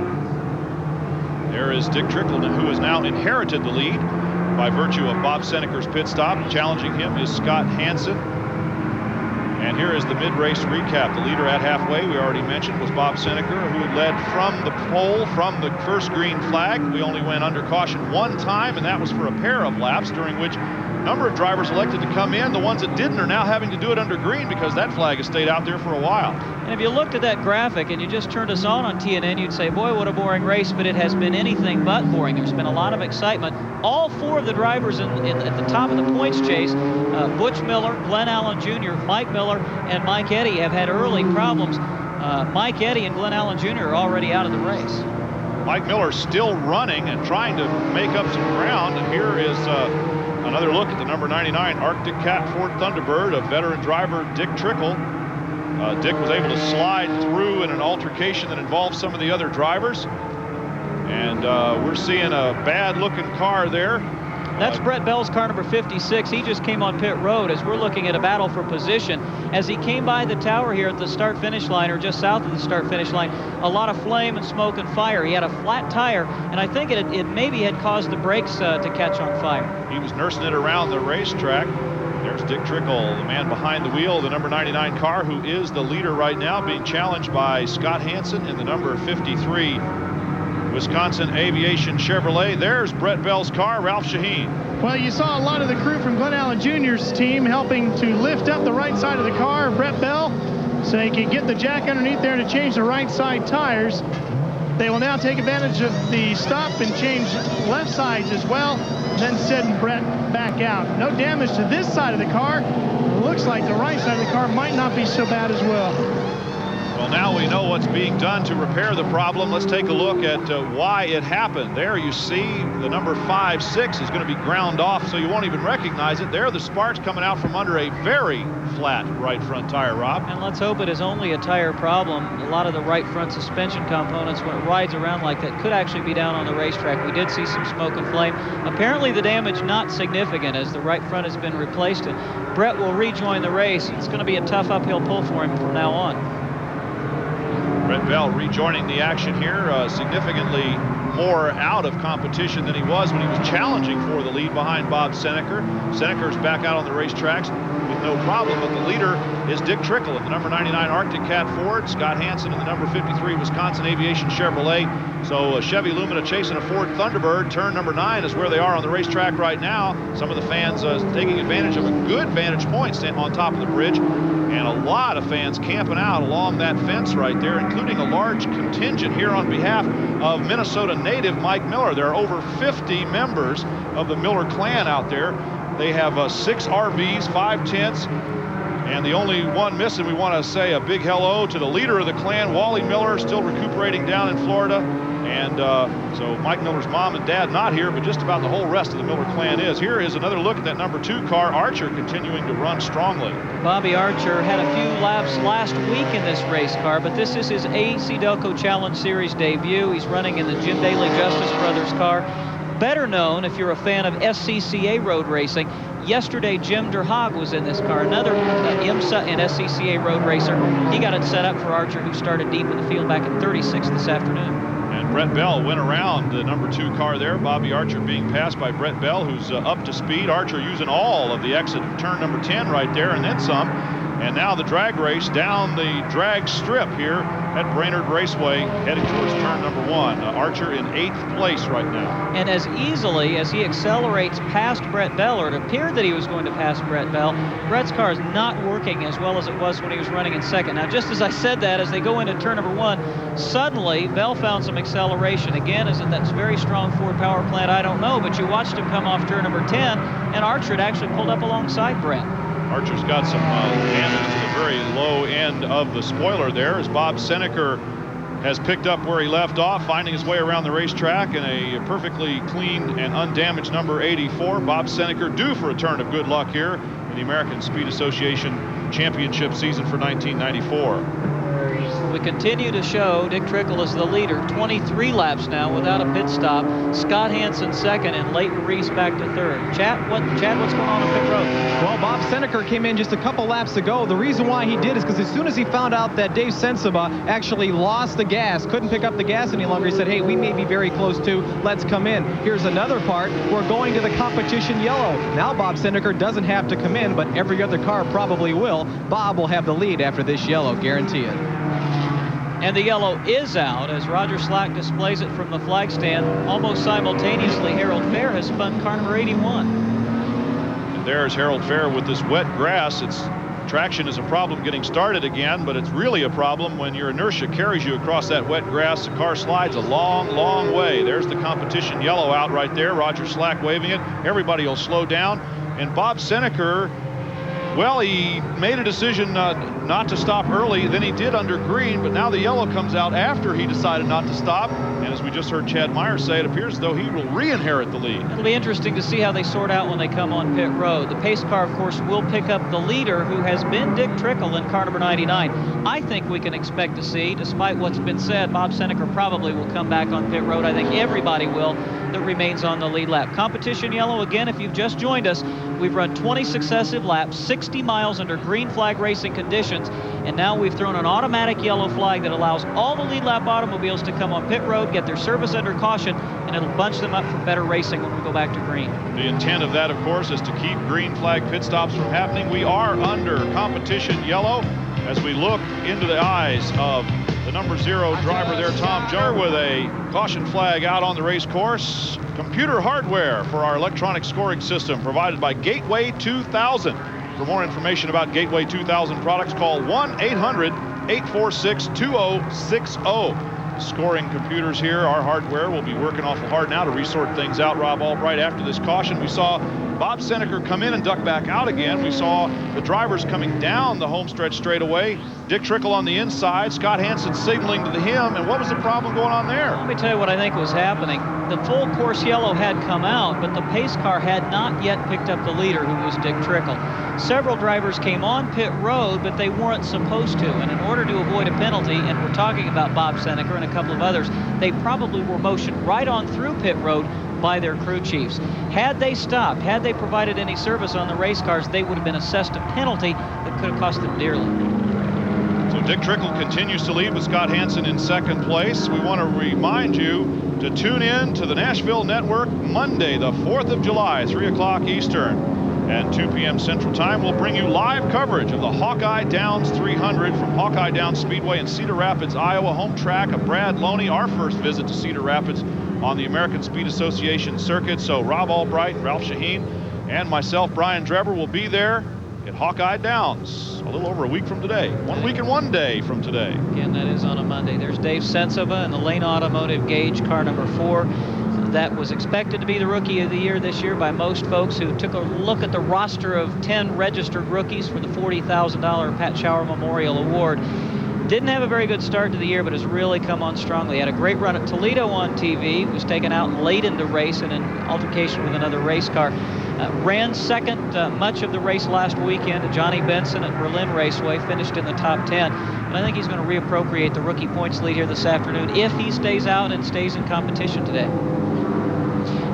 There is Dick Trickle, who has now inherited the lead by virtue of Bob Seneker's pit stop. Challenging him is Scott Hansen. And here is the mid-race recap. The leader at halfway, we already mentioned, was Bob Seneker, who led from the pole, from the first green flag. We only went under caution one time, and that was for a pair of laps, during which a number of drivers elected to come in. The ones that didn't are now having to do it under green because that flag has stayed out there for a while. And if you looked at that graphic and you just turned us on TNN, you'd say, boy, what a boring race, but it has been anything but boring. There's been a lot of excitement. All four of the drivers at the top of the points chase, Butch Miller, Glenn Allen Jr., Mike Miller, and Mike Eddy, have had early problems. Mike Eddy and Glenn Allen Jr. are already out of the race. Mike Miller still running and trying to make up some ground. And here is another look at the number 99 Arctic Cat Ford Thunderbird of veteran driver Dick Trickle. Dick was able to slide through in an altercation that involved some of the other drivers. And we're seeing a bad-looking car there. That's Brett Bell's car number 56. He just came on pit road as we're looking at a battle for position. As he came by the tower here at the start-finish line, or just south of the start-finish line, a lot of flame and smoke and fire. He had a flat tire, and I think it maybe had caused the brakes to catch on fire. He was nursing it around the racetrack. There's Dick Trickle, the man behind the wheel, the number 99 car, who is the leader right now, being challenged by Scott Hansen in the number 53 Wisconsin Aviation Chevrolet. There's Brett Bell's car, Ralph Shaheen. Well, you saw a lot of the crew from Glenn Allen Jr.'s team helping to lift up the right side of the car, Brett Bell, so he could get the jack underneath there to change the right side tires. They will now take advantage of the stop and change left sides as well, then send Brett back out. No damage to this side of the car. It looks like the right side of the car might not be so bad as well. Well, now we know what's being done to repair the problem. Let's take a look at why it happened. There you see the number 5-6 is going to be ground off, so you won't even recognize it. There, the sparks coming out from under a very flat right front tire, Rob. And let's hope it is only a tire problem. A lot of the right front suspension components, when it rides around like that, could actually be down on the racetrack. We did see some smoke and flame. Apparently the damage not significant as the right front has been replaced. And Brett will rejoin the race. It's going to be a tough uphill pull for him from now on. Brett Bell rejoining the action here, significantly more out of competition than he was when he was challenging for the lead behind Bob Seneker. Seneker's back out on the racetracks with no problem, but the leader is Dick Trickle in the number 99 Arctic Cat Ford, Scott Hansen in the number 53 Wisconsin Aviation Chevrolet. So Chevy Lumina chasing a Ford Thunderbird. Turn number 9 is where they are on the racetrack right now. Some of the fans taking advantage of a good vantage point on top of the bridge, and a lot of fans camping out along that fence right there, including a large contingent here on behalf of Minnesota native Mike Miller. There are over 50 members of the Miller clan out there. They have 6 RVs, 5 tents, and the only one missing, we want to say a big hello to the leader of the clan, Wally Miller, still recuperating down in Florida. And so Mike Miller's mom and dad not here, but just about the whole rest of the Miller clan is. Here is another look at that number 2 car, Archer, continuing to run strongly. Bobby Archer had a few laps last week in this race car, but this is his AC-Delco Challenge Series debut. He's running in the Jim Daly Justice Brothers car. Better known if you're a fan of SCCA road racing. Yesterday, Jim Derhaag was in this car, another IMSA and SCCA road racer. He got it set up for Archer, who started deep in the field back at 36 this afternoon. And Brett Bell went around the number 2 car there. Bobby Archer being passed by Brett Bell, who's up to speed. Archer using all of the exit of turn number 10 right there, and then some. And now the drag race down the drag strip here at Brainerd Raceway, heading towards turn number 1. Archer in 8th place right now. And as easily as he accelerates past Brett Bell, or it appeared that he was going to pass Brett Bell, Brett's car is not working as well as it was when he was running in second. Now, just as I said that, as they go into turn number 1, suddenly Bell found some acceleration. Again, is it that very strong Ford power plant? I don't know, but you watched him come off turn number 10, and Archer had actually pulled up alongside Brett. Archer's got some damage to the very low end of the spoiler there, as Bob Seneker has picked up where he left off, finding his way around the racetrack in a perfectly clean and undamaged number 84. Bob Seneker due for a turn of good luck here in the American Speed Association Championship season for 1994. We continue to show Dick Trickle is the leader, 23 laps now without a pit stop. Scott Hansen second, and Leighton Reese back to third. Chad, what's going on pit road? Well, Bob Seneker came in just a couple laps ago. The reason why he did is because as soon as he found out that Dave Sensiba actually lost the gas, couldn't pick up the gas any longer, he said, hey, we may be very close to, let's come in. Here's another part. We're going to the competition yellow. Now Bob Seneker doesn't have to come in, but every other car probably will. Bob will have the lead after this yellow, guarantee it. And the yellow is out as Roger Slack displays it from the flag stand. Almost simultaneously, Harold Fair has spun car number 81. And there's Harold Fair with this wet grass. Traction is a problem getting started again, but it's really a problem when your inertia carries you across that wet grass. The car slides a long, long way. There's the competition yellow out right there. Roger Slack waving it. Everybody will slow down. And Bob Seneker, well, he made a decision not to stop early. Then he did under green, but now the yellow comes out after he decided not to stop. And as we just heard Chad Meyer say, it appears as though he will re-inherit the lead. It'll be interesting to see how they sort out when they come on pit road. The pace car, of course, will pick up the leader, who has been Dick Trickle in car number 99. I think we can expect to see, despite what's been said, Bob Seneker probably will come back on pit road. I think everybody will that remains on the lead lap. Competition yellow, again, if you've just joined us, we've run 20 successive laps, 60 miles under green flag racing conditions, and now we've thrown an automatic yellow flag that allows all the lead lap automobiles to come on pit road, get their service under caution, and it'll bunch them up for better racing when we go back to green. The intent of that, of course, is to keep green flag pit stops from happening. We are under competition yellow as we look into the eyes of the number 0 driver there, Tom Jones, with a caution flag out on the race course. Computer hardware for our electronic scoring system provided by Gateway 2000. For more information about Gateway 2000 products, call 1-800-846-2060. scoring computers here, our hardware, will be working awful hard now to resort things out. Rob Albright, after this caution, we saw Bob Seneker come in and duck back out again. We saw the drivers coming down the homestretch straightaway. Dick Trickle on the inside, Scott Hansen signaling to him. And what was the problem going on there? Let me tell you what I think was happening. The full course yellow had come out, but the pace car had not yet picked up the leader, who was Dick Trickle. Several drivers came on pit road, but they weren't supposed to. And in order to avoid a penalty, and we're talking about Bob Seneker and a couple of others, they probably were motioned right on through pit road by their crew chiefs. Had they stopped, had they provided any service on the race cars, they would have been assessed a penalty that could have cost them dearly. So Dick Trickle continues to lead with Scott Hansen in second place. We want to remind you to tune in to the Nashville Network Monday, the 4th of July, 3 o'clock Eastern and 2 p.m. Central Time. We'll bring you live coverage of the Hawkeye Downs 300 from Hawkeye Downs Speedway in Cedar Rapids, Iowa, home track of Brad Loney, our first visit to Cedar Rapids on the American Speed Association circuit. So Rob Albright, Ralph Shaheen, and myself, Brian Drebber, will be there at Hawkeye Downs a little over a week from today. 1 week and 1 day from today. Again, that is on a Monday. There's Dave Sensova in the Lane Automotive Gauge car number 4. That was expected to be the Rookie of the Year this year by most folks who took a look at the roster of 10 registered rookies for the $40,000 Pat Shower Memorial Award. Didn't have a very good start to the year, but has really come on strongly. Had a great run at Toledo on TV. Was taken out late in the race in an altercation with another race car. Ran second much of the race last weekend to Johnny Benson at Berlin Raceway. Finished in the top 10. And I think he's going to reappropriate the rookie points lead here this afternoon if he stays out and stays in competition today.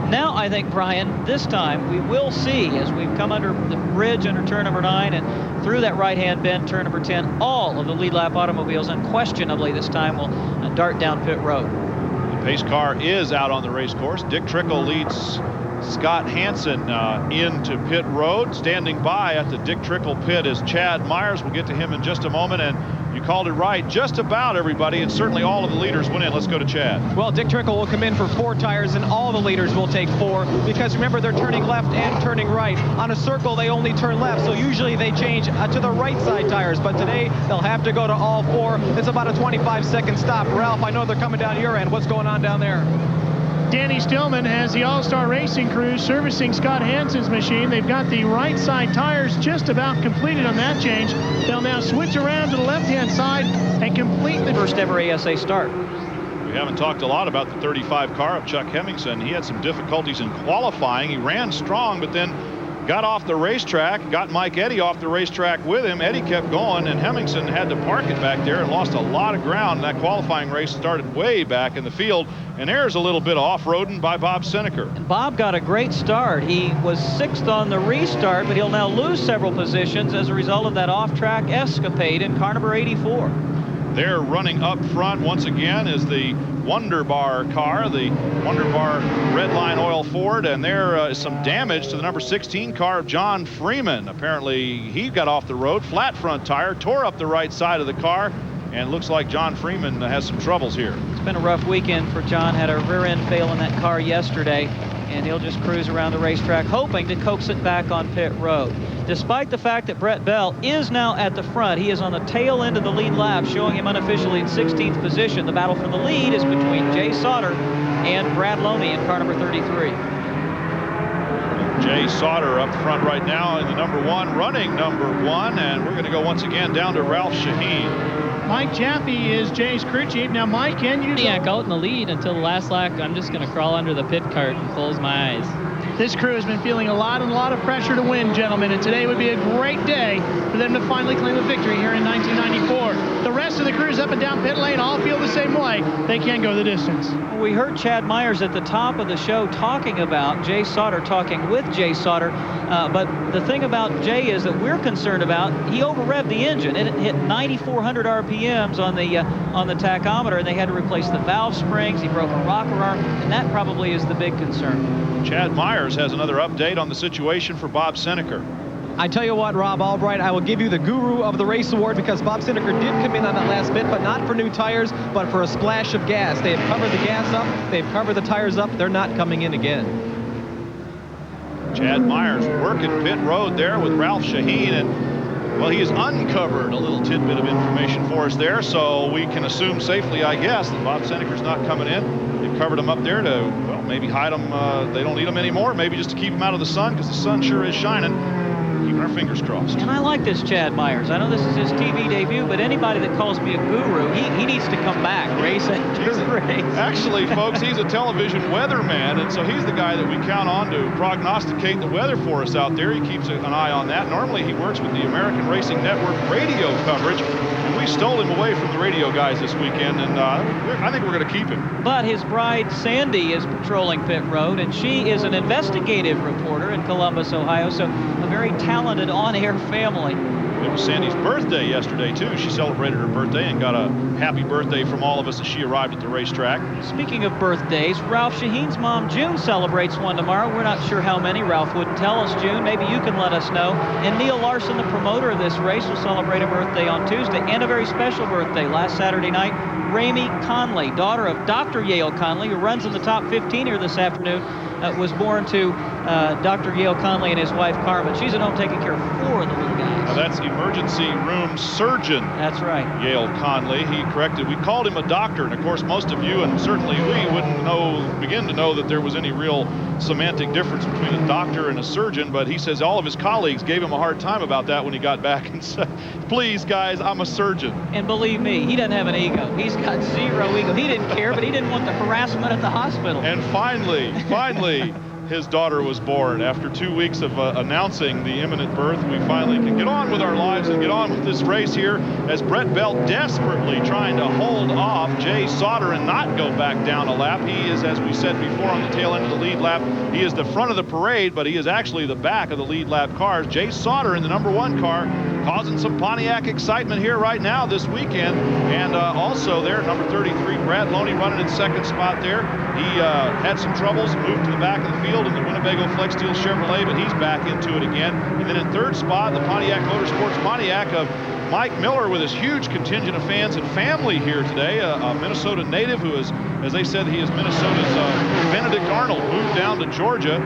Now, I think, Brian, this time we will see, as we've come under the bridge under turn number 9 and through that right-hand bend, turn number 10, all of the lead lap automobiles unquestionably this time will dart down pit road. The pace car is out on the race course. Dick Trickle leads Scott Hansen into pit road. Standing by at the Dick Trickle pit is Chad Myers. We'll get to him in just a moment. And you called it right. Just about everybody, and certainly all of the leaders went in. Let's go to Chad. Well, Dick Trickle will come in for 4 tires, and all the leaders will take 4, because remember, they're turning left and turning right. On a circle, they only turn left, so usually they change to the right side tires, but today they'll have to go to all 4. It's about a 25-second stop. Ralph, I know they're coming down your end. What's going on down there? Danny Stillman has the All-Star Racing crew servicing Scott Hansen's machine. They've got the right side tires just about completed on that change. They'll now switch around to the left-hand side and complete the first ever ASA start. We haven't talked a lot about the 35 car of Chuck Hemmingson. He had some difficulties in qualifying. He ran strong, but then got off the racetrack, got Mike Eddy off the racetrack with him. Eddy kept going, and Hemmingson had to park it back there and lost a lot of ground. That qualifying race started way back in the field, and there's a little bit of off-roading by Bob Seneker. And Bob got a great start. He was 6th on the restart, but he'll now lose several positions as a result of that off-track escapade in car number 84. They're running up front once again is the Wonder Bar car, the Wonder Bar Redline Oil Ford, and there is some damage to the number 16 car of John Freeman. Apparently he got off the road, flat front tire, tore up the right side of the car, and looks like John Freeman has some troubles here. It's been a rough weekend for John. Had a rear end fail in that car yesterday, and he'll just cruise around the racetrack hoping to coax it back on pit road. Despite the fact that Brett Bell is now at the front, he is on the tail end of the lead lap, showing him unofficially in 16th position. The battle for the lead is between Jay Sauter and Brad Loney in car number 33. Jay Sauter up front right now in the number 1, running number 1, and we're going to go once again down to Ralph Shaheen. Mike Jaffe is Jay's crew chief. Now, Mike, can you... Pontiac out in the lead until the last lap. I'm just going to crawl under the pit cart and close my eyes. This crew has been feeling a lot of pressure to win, gentlemen, and today would be a great day for them to finally claim a victory here in 1994. The rest of the crews up and down pit lane all feel the same way. They can't go the distance. We heard Chad Myers at the top of the show talking about Jay Sauter, talking with Jay Sauter, but the thing about Jay is that we're concerned about, he over-revved the engine. It hit 9,400 RPMs on the tachometer, and they had to replace the valve springs. He broke a rocker arm, and that probably is the big concern. Chad Myers has another update on the situation for Bob Seneker. I tell you what, Rob Albright, I will give you the Guru of the Race Award, because Bob Seneker did come in on that last bit, but not for new tires, but for a splash of gas. They have covered the gas up, they've covered the tires up, they're not coming in again. Chad Myers working pit road there with Ralph Shaheen, and Well, he has uncovered a little tidbit of information for us there, so we can assume safely, I guess, that Bob Seneker's not coming in. They've covered him up there to, well, maybe hide him. They don't need him anymore, maybe just to keep him out of the sun, because the sun sure is shining. Keeping our fingers crossed. And I like this Chad Myers. I know this is his TV debut, but anybody that calls me a guru, he needs to come back, race after race. Actually, folks, he's a television weatherman, and so he's the guy that we count on to prognosticate the weather for us out there. He keeps an eye on that. Normally, he works with the American Racing Network radio coverage, and we stole him away from the radio guys this weekend, and I think we're going to keep him. But his bride, Sandy, is patrolling pit road, and she is an investigative reporter in Columbus, Ohio, so a very talented on-air family. It was Sandy's birthday yesterday, too. She celebrated her birthday and got a happy birthday from all of us as she arrived at the racetrack. Speaking of birthdays, Ralph Shaheen's mom, June, celebrates one tomorrow. We're not sure how many. Ralph wouldn't tell us, June. Maybe you can let us know. And Neil Larson, the promoter of this race, will celebrate a birthday on Tuesday, and a very special birthday last Saturday night. Ramey Conley, daughter of Dr. Yale Conley, who runs in the top 15 here this afternoon, was born to Dr. Yale Conley and his wife, Carmen. She's at home taking care of 4 of the little guys. Now that's emergency room surgeon. That's right. Yale Conley. He corrected. We called him a doctor, and of course most of you, and certainly we, wouldn't begin to know that there was any real semantic difference between a doctor and a surgeon, but he says all of his colleagues gave him a hard time about that when he got back and said, please guys, I'm a surgeon. And believe me, he doesn't have an ego. He's got 0 ego. He didn't care, but he didn't want the harassment at the hospital. And finally, his daughter was born. After 2 weeks of announcing the imminent birth, we finally can get on with our lives and get on with this race here as Brett Bell desperately trying to hold off Jay Sauter and not go back down a lap. He is, as we said before, on the tail end of the lead lap. He is the front of the parade, but he is actually the back of the lead lap cars. Jay Sauter in the #1 car causing some Pontiac excitement here right now this weekend. And also there, number 33, Brad Loney running in second spot there. He had some troubles, moved to the back of the field in the Winnebago Flex Steel Chevrolet, but he's back into it again. And then in third spot, the Pontiac Motorsports Pontiac of Mike Miller with his huge contingent of fans and family here today. A Minnesota native who is, as they said, he is Minnesota's Benedict Arnold, moved down to Georgia.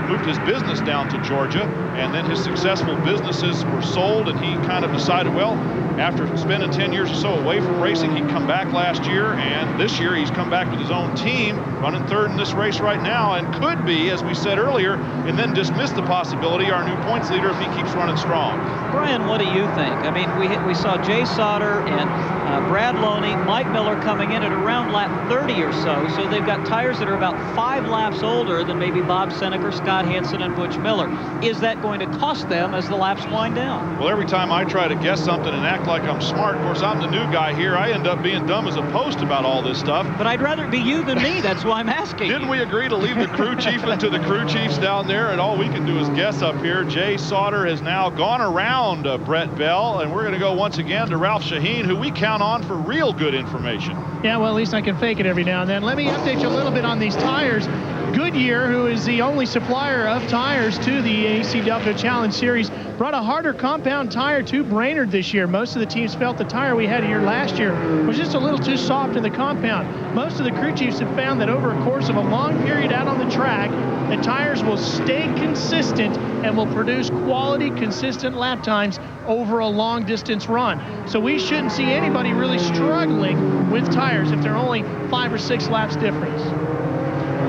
Moved his business down to Georgia, and then his successful businesses were sold, and he kind of decided, well, after spending 10 years or so away from racing, he'd come back last year, and this year he's come back with his own team, running third in this race right now, and could be, as we said earlier, and then dismiss the possibility, our new points leader if he keeps running strong. Brian, what do you think? I mean, we saw Jay Sauter and Brad Loney, Mike Miller coming in at around lap 30 or so they've got tires that are about 5 laps older than maybe Bob Seneker, Scott Hansen, and Butch Miller. Is that going to cost them as the laps wind down? Well, every time I try to guess something and act like I'm smart, of course, I'm the new guy here, I end up being dumb as a post about all this stuff. But I'd rather it be you than me. That's why I'm asking. Didn't we agree to leave the crew chief to the crew chiefs down there, and all we can do is guess up here? Jay Sauter has now gone around Brett Bell, and we're going to go once again to Ralph Shaheen, who we count on for real good information. Yeah, well, at least I can fake it every now and then. Let me update you a little bit on these tires. Goodyear, who is the only supplier of tires to the AC-Delco Challenge Series, brought a harder compound tire to Brainerd this year. Most of the teams felt the tire we had here last year was just a little too soft in the compound. Most of the crew chiefs have found that over a course of a long period out on the track, the tires will stay consistent and will produce quality, consistent lap times over a long distance run. So we shouldn't see anybody really struggling with tires if they're only 5 or 6 laps difference.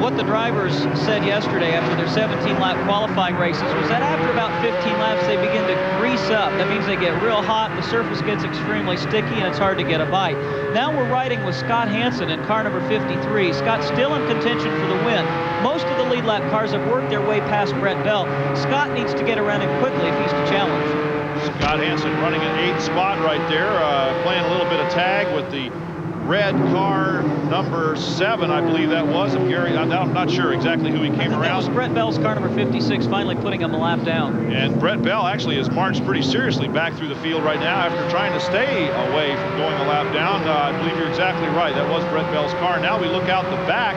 What the drivers said yesterday after their 17-lap qualifying races was that after about 15 laps, they begin to grease up. That means they get real hot, the surface gets extremely sticky, and it's hard to get a bite. Now we're riding with Scott Hansen in car number 53. Scott's still in contention for the win. Most of the lead lap cars have worked their way past Brett Bell. Scott needs to get around him quickly if he's to challenge. Scott Hansen running an 8th spot right there, playing a little bit of tag with the red car number 7, I believe that was, of Gary. I'm not sure exactly who he came around. That was Brett Bell's car number 56, finally putting him a lap down. And Brett Bell actually has marched pretty seriously back through the field right now after trying to stay away from going a lap down. I believe you're exactly right. That was Brett Bell's car. Now we look out the back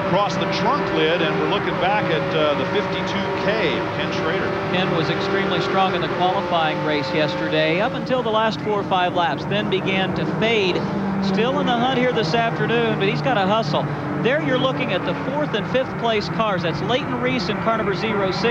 across the trunk lid, and we're looking back at the 52K of Ken Schrader. Ken was extremely strong in the qualifying race yesterday, up until the last 4 or 5 laps, then began to fade. Still in the hunt here this afternoon, but he's got to hustle. There you're looking at the 4th and 5th place cars. That's Leighton Reese in car number 06,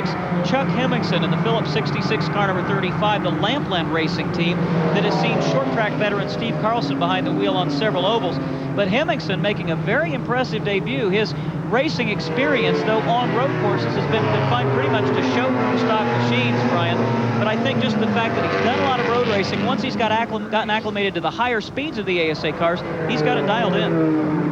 Chuck Hemmingson in the Phillips 66 car number 35, the Lampland Racing team that has seen short track veteran Steve Carlson behind the wheel on several ovals. But Hemmingson making a very impressive debut. His racing experience, though, on road courses has been confined pretty much to show stock machines, Brian. But I think just the fact that he's done a lot of road racing, once he's gotten acclimated to the higher speeds of the ASA cars, he's got it dialed in.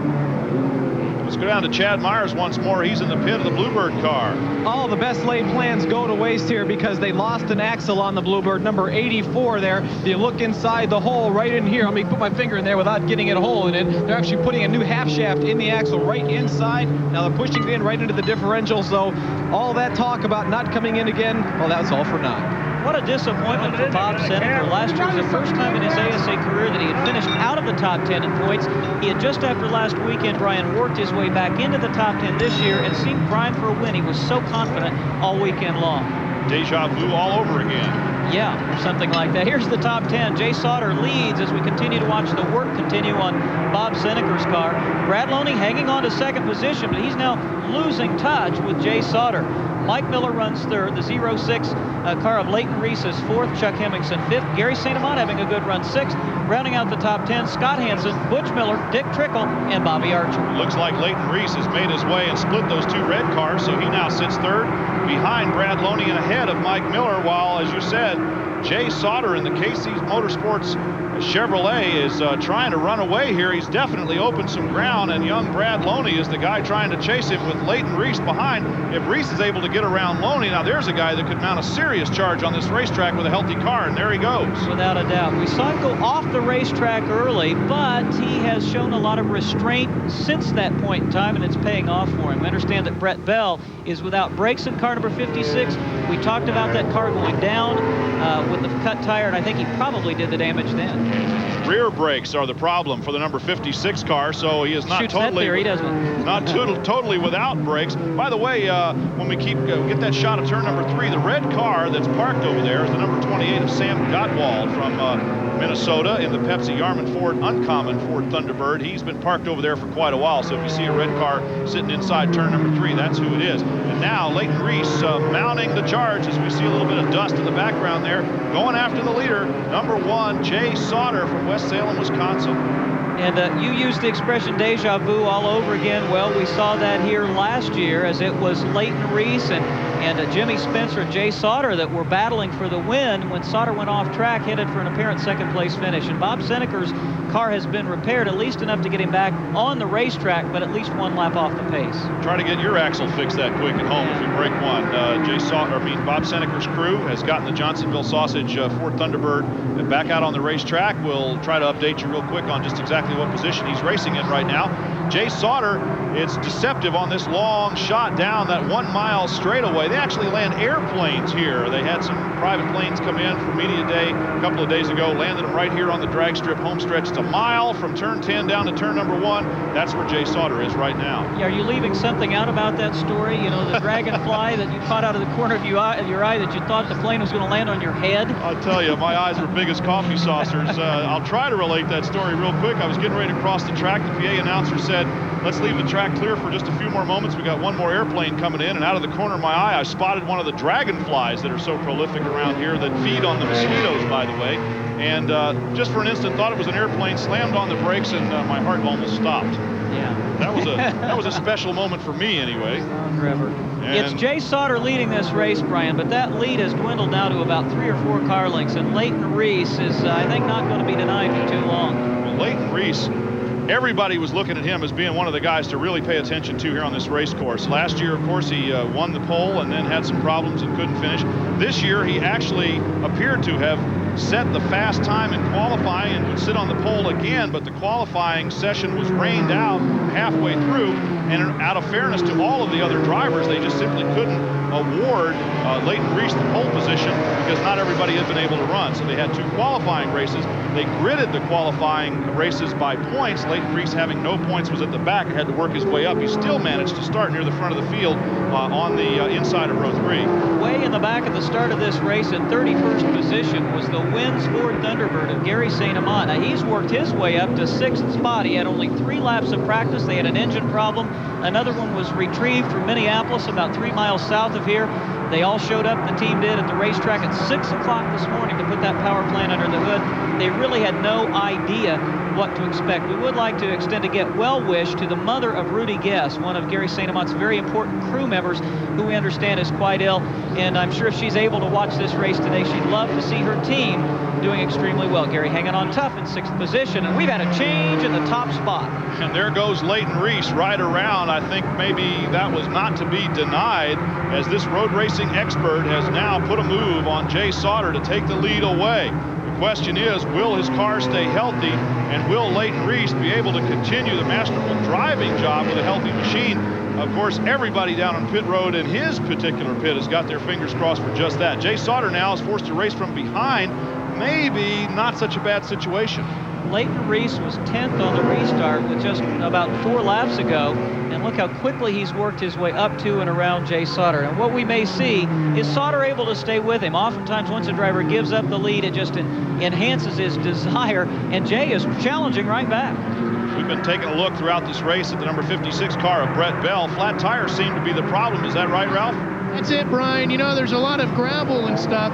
Let's go down to Chad Myers once more. He's in the pit of the Bluebird car. All the best laid plans go to waste here because they lost an axle on the Bluebird, number 84 there. You look inside the hole right in here. Let me put my finger in there without getting a hole in it. They're actually putting a new half shaft in the axle right inside. Now they're pushing it in right into the differential. So all that talk about not coming in again, well, that's all for naught. What a disappointment for Bob Seneca. Last year was the first time in his ASA career that he had finished out of the top 10 in points. He had just after last weekend, Brian, worked his way back into the top 10 this year and seemed primed for a win. He was so confident all weekend long. Deja vu all over again. Yeah, or something like that. Here's the top 10. Jay Sauter leads as we continue to watch the work continue on Bob Seneca's car. Brad Loney hanging on to second position, but he's now losing touch with Jay Sauter. Mike Miller runs third. The 06 car of Leighton Reese is fourth. Chuck Hemmingson fifth. Gary St. Amant having a good run sixth. Rounding out the top 10, Scott Hansen, Butch Miller, Dick Trickle, and Bobby Archer. Looks like Leighton Reese has made his way and split those two red cars, so he now sits third behind Brad Loney and ahead of Mike Miller, while, as you said, Jay Sauter in the KC Motorsports Chevrolet is trying to run away here. He's definitely opened some ground, and young Brad Loney is the guy trying to chase him with Leighton Reese behind. If Reese is able to get around Loney, now there's a guy that could mount a serious charge on this racetrack with a healthy car, and there he goes. Without a doubt. We saw him go off the racetrack early, but he has shown a lot of restraint since that point in time, and it's paying off for him. We understand that Brett Bell is without brakes in car number 56. We talked about that car going down with the cut tire, and I think he probably did the damage then. Rear brakes are the problem for the number 56 car, so he is not totally without brakes. By the way, when we get that shot of turn number 3, the red car that's parked over there is the number 28 of Sam Gottwald from Minnesota in the Pepsi Yarman Ford Uncommon Ford Thunderbird. He's been parked over there for quite a while, so if you see a red car sitting inside turn number 3, that's who it is. And now Leighton Reese mounting the charge as we see a little bit of dust in the background there, going after the leader, number 1, Jay Sauter from West Salem, Wisconsin. And you used the expression deja vu all over again. Well, we saw that here last year as it was Leighton Reese and Jimmy Spencer and Jay Sauter that were battling for the win when Sauter went off track, headed for an apparent second place finish. And Bob Seneca's car has been repaired, at least enough to get him back on the racetrack, but at least one lap off the pace. Try to get your axle fixed that quick at home if you break one. Bob Seneca's crew has gotten the Johnsonville Sausage Ford Thunderbird back out on the racetrack. We'll try to update you real quick on just exactly what position he's racing in right now. Jay Sauter, it's deceptive on this long shot down that 1 mile straightaway. They actually land airplanes here. They had some private planes come in for media day a couple of days ago, landed them right here on the drag strip home stretch. It's a mile from turn 10 down to turn number 1. That's where Jay Sauter is right now. Yeah, are you leaving something out about that story? You know, the dragonfly that you caught out of the corner of your eye that you thought the plane was going to land on your head? I'll tell you, my eyes were big as coffee saucers. I'll try to relate that story real quick. I was getting ready to cross the track. The PA announcer said, let's leave the track clear for just a few more moments. We got one more airplane coming in, and out of the corner of my eye, I spotted one of the dragonflies that are so prolific around here that feed on the mosquitoes, by the way. And just for an instant, thought it was an airplane, slammed on the brakes, and my heart almost stopped. Yeah. That was a special moment for me, anyway. Forever. It's Jay Sauter leading this race, Brian, but that lead has dwindled now to about 3 or 4 car lengths, and Leighton Reese is, I think, not going to be denied for too long. Well, Leighton Reese, everybody was looking at him as being one of the guys to really pay attention to here on this race course. Last year, of course, he won the pole and then had some problems and couldn't finish. This year, he actually appeared to have set the fast time in qualifying and would sit on the pole again, but the qualifying session was rained out halfway through, and out of fairness to all of the other drivers, they just simply couldn't award Leighton Reese the pole position because not everybody had been able to run. So they had 2 qualifying races. They gridded the qualifying races by points. Leighton Reese, having no points, was at the back and had to work his way up. He still managed to start near the front of the field on the inside of row 3. Way in the back at the start of this race at 31st position was the Wins Ford Thunderbird of Gary St. Amant. Now, he's worked his way up to 6th spot. He had only 3 laps of practice crash. They had an engine problem. Another one was retrieved from Minneapolis, about 3 miles south of here. They all showed up, the team did, at the racetrack at 6 o'clock this morning to put that power plant under the hood. They really had no idea what to expect. We would like to extend a get well wish to the mother of Rudy Guess, one of Gary St. Amont's very important crew members, who we understand is quite ill. And I'm sure if she's able to watch this race today, she'd love to see her team doing extremely well. Gary hanging on tough in 6th position, and we've had a change in the top spot. And there goes Leighton Reese right around. I think maybe that was not to be denied, as this road racing expert has now put a move on Jay Sauter to take the lead away. The question is, will his car stay healthy, and will Leighton Reese be able to continue the masterful driving job with a healthy machine? Of course, everybody down on pit road in his particular pit has got their fingers crossed for just that. Jay Sauter now is forced to race from behind. Maybe not such a bad situation. Leighton Reese was 10th on the restart with just about 4 laps ago, and look how quickly he's worked his way up to and around Jay Sauter. And what we may see is Sauter able to stay with him. Oftentimes once a driver gives up the lead, it just enhances his desire, and Jay is challenging right back. We've been taking a look throughout this race at the number 56 car of Brett Bell. Flat tires seem to be the problem. Is that right, Ralph? That's it, Brian. You know, there's a lot of gravel and stuff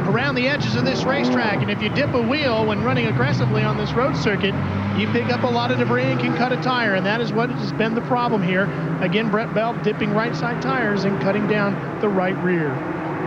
around the edges of this racetrack, and if you dip a wheel when running aggressively on this road circuit, you pick up a lot of debris and can cut a tire, and that is what has been the problem here. Again, Brett Bell dipping right side tires and cutting down the right rear.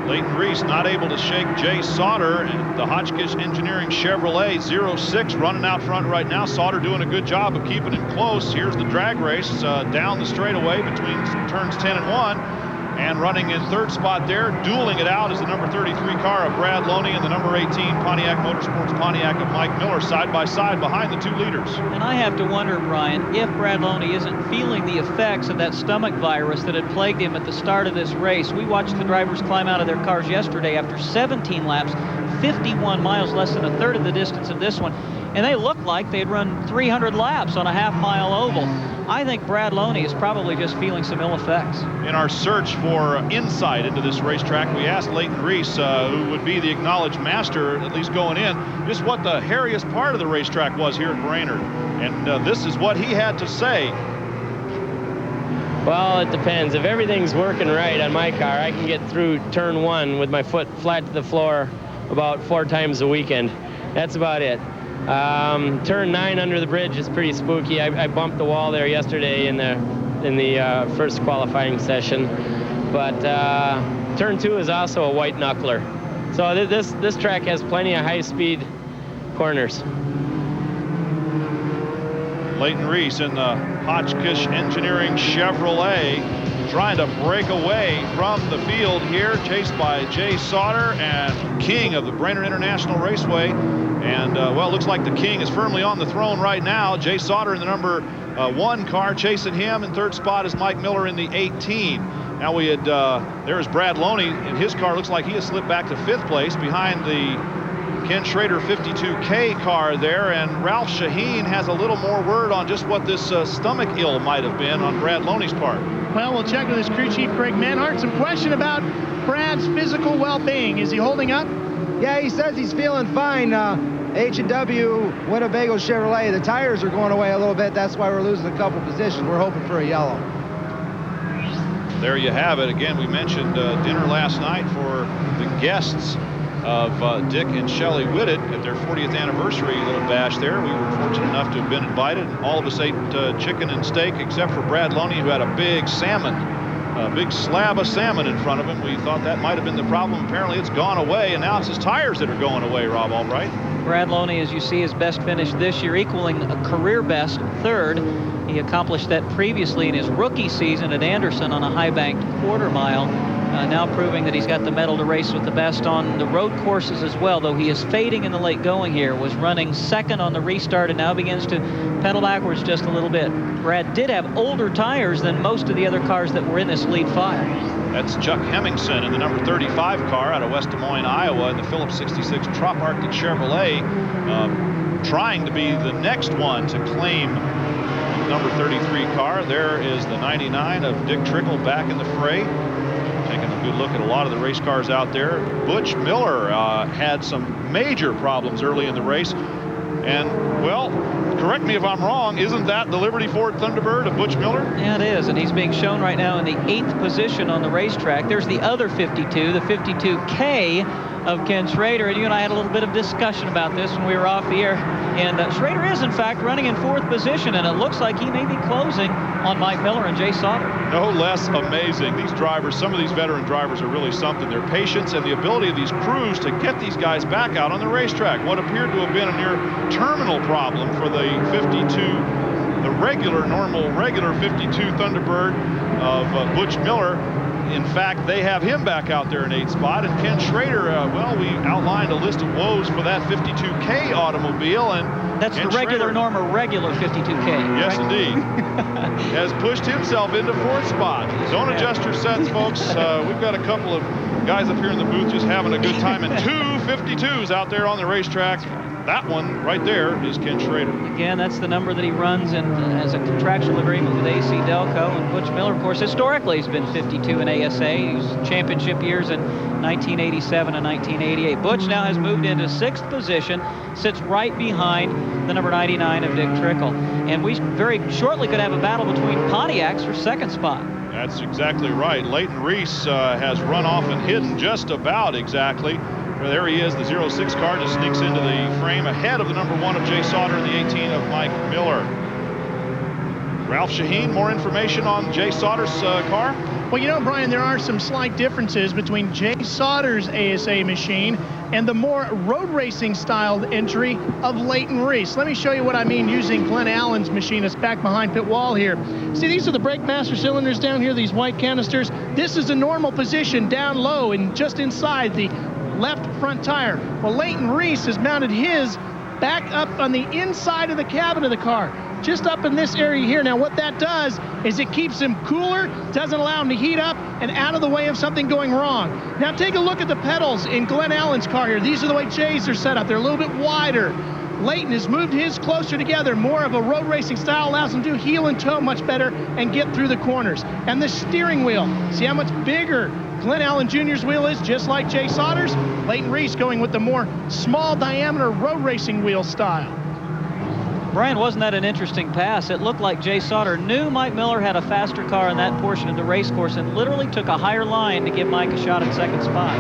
Leighton Reese not able to shake Jay Sauter, and the Hotchkiss Engineering Chevrolet 06 running out front right now. Sauter doing a good job of keeping it close. Here's the drag race down the straightaway between turns 10 and 1. And running in 3rd spot there, dueling it out, is the number 33 car of Brad Loney and the number 18 Pontiac Motorsports Pontiac of Mike Miller, side by side behind the 2 leaders. And I have to wonder, Brian, if Brad Loney isn't feeling the effects of that stomach virus that had plagued him at the start of this race. We watched the drivers climb out of their cars yesterday after 17 laps, 51 miles, less than a third of the distance of this one. And they looked like they'd run 300 laps on a half-mile oval. I think Brad Loney is probably just feeling some ill effects. In our search for insight into this racetrack, we asked Leighton Reese, who would be the acknowledged master, at least going in, just what the hairiest part of the racetrack was here at Brainerd. And this is what he had to say. Well, it depends. If everything's working right on my car, I can get through turn 1 with my foot flat to the floor about 4 times a weekend. That's about it. Turn 9 under the bridge is pretty spooky. I bumped the wall there yesterday in the first qualifying session, but turn 2 is also a white knuckler. So this track has plenty of high-speed corners. Leighton Reese in the Hotchkiss Engineering Chevrolet trying to break away from the field here, chased by Jay Sauter and King of the Brainerd International Raceway. And, well, looks like the King is firmly on the throne right now. Jay Sauter in the number 1 car chasing him. In 3rd spot is Mike Miller in the 18. Now we had, there is Brad Loney in his car. Looks like he has slipped back to 5th place behind the Ken Schrader 52K car there. And Ralph Shaheen has a little more word on just what this stomach ill might have been on Brad Loney's part. Well, we'll check with his crew chief, Craig Manhart. Some question about Brad's physical well-being. Is he holding up? Yeah, he says he's feeling fine. H&W Winnebago Chevrolet, the tires are going away a little bit. That's why we're losing a couple positions. We're hoping for a yellow. There you have it. Again, we mentioned dinner last night for the guests of Dick and Shelley Whitted at their 40th anniversary little bash there. We were fortunate enough to have been invited. All of us ate chicken and steak, except for Brad Loney, who had a big salmon, a big slab of salmon in front of him. We thought that might have been the problem. Apparently it's gone away, and now it's his tires that are going away, Rob Albright. Brad Loney, as you see, his best finish this year, equaling a career best 3rd. He accomplished that previously in his rookie season at Anderson on a high-banked quarter mile. Now proving that he's got the mettle to race with the best on the road courses as well, though he is fading in the late going here. Was running 2nd on the restart and now begins to pedal backwards just a little bit. Brad did have older tires than most of the other cars that were in this lead 5. That's Chuck Hemmingson in the number 35 car out of West Des Moines, Iowa, in the Phillips 66 Trop Arctic Chevrolet, trying to be the next one to claim the number 33 car. There is the 99 of Dick Trickle back in the fray. Taking a good look at a lot of the race cars out there. Butch Miller had some major problems early in the race. And, well, correct me if I'm wrong, isn't that the Liberty Ford Thunderbird of Butch Miller? Yeah, it is, and he's being shown right now in the 8th position on the racetrack. There's the other 52, the 52K of Ken Schrader, and you and I had a little bit of discussion about this when we were off the air. And Schrader is, in fact, running in 4th position, and it looks like he may be closing on Mike Miller and Jay Sauter. No less amazing. These drivers, some of these veteran drivers are really something. Their patience and the ability of these crews to get these guys back out on the racetrack. What appeared to have been a near terminal problem for the 52, the regular 52 Thunderbird of Butch Miller. In fact, they have him back out there in 8th spot. And Ken Schrader, well, we outlined a list of woes for that 52K automobile. And that's Ken the regular Schrader, norm, or regular 52K. Yes, right? indeed. Has pushed himself into 4th spot. Don't adjust your sets, folks. We've got a couple of guys up here in the booth just having a good time. And 2 52s out there on the racetrack. That one right there is Ken Schrader. Again, that's the number that he runs in as a contractual agreement with AC-Delco. And Butch Miller, of course, historically has been 52 in ASA. He's championship years in 1987 and 1988. Butch now has moved into 6th position, sits right behind the number 99 of Dick Trickle. And we very shortly could have a battle between Pontiacs for 2nd spot. That's exactly right. Leighton Reese has run off and hidden just about exactly. There he is. The 06 car just sneaks into the frame ahead of the number 1 of Jay Sauter and the 18 of Mike Miller. Ralph Shaheen, more information on Jay Sauter's car? Well, you know, Brian, there are some slight differences between Jay Sauter's ASA machine and the more road racing styled entry of Leighton Reese. Let me show you what I mean using Glenn Allen's machine that's back behind pit wall here. See, these are the brake master cylinders down here, these white canisters. This is a normal position down low and just inside the left front tire. Well, Leighton Reese has mounted his back up on the inside of the cabin of the car, just up in this area here. Now, what that does is it keeps him cooler, doesn't allow him to heat up, and out of the way of something going wrong. Now, take a look at the pedals in Glenn Allen's car here. These are the way Jay's are set up. They're a little bit wider. Leighton has moved his closer together. More of a road racing style allows him to heel and toe much better and get through the corners. And the steering wheel, see how much bigger Glenn Allen Jr.'s wheel is, just like Jay Sauter's. Leighton Reese going with the more small diameter road racing wheel style. Brian, wasn't that an interesting pass? It looked like Jay Sauter knew Mike Miller had a faster car in that portion of the race course and literally took a higher line to give Mike a shot at 2nd spot.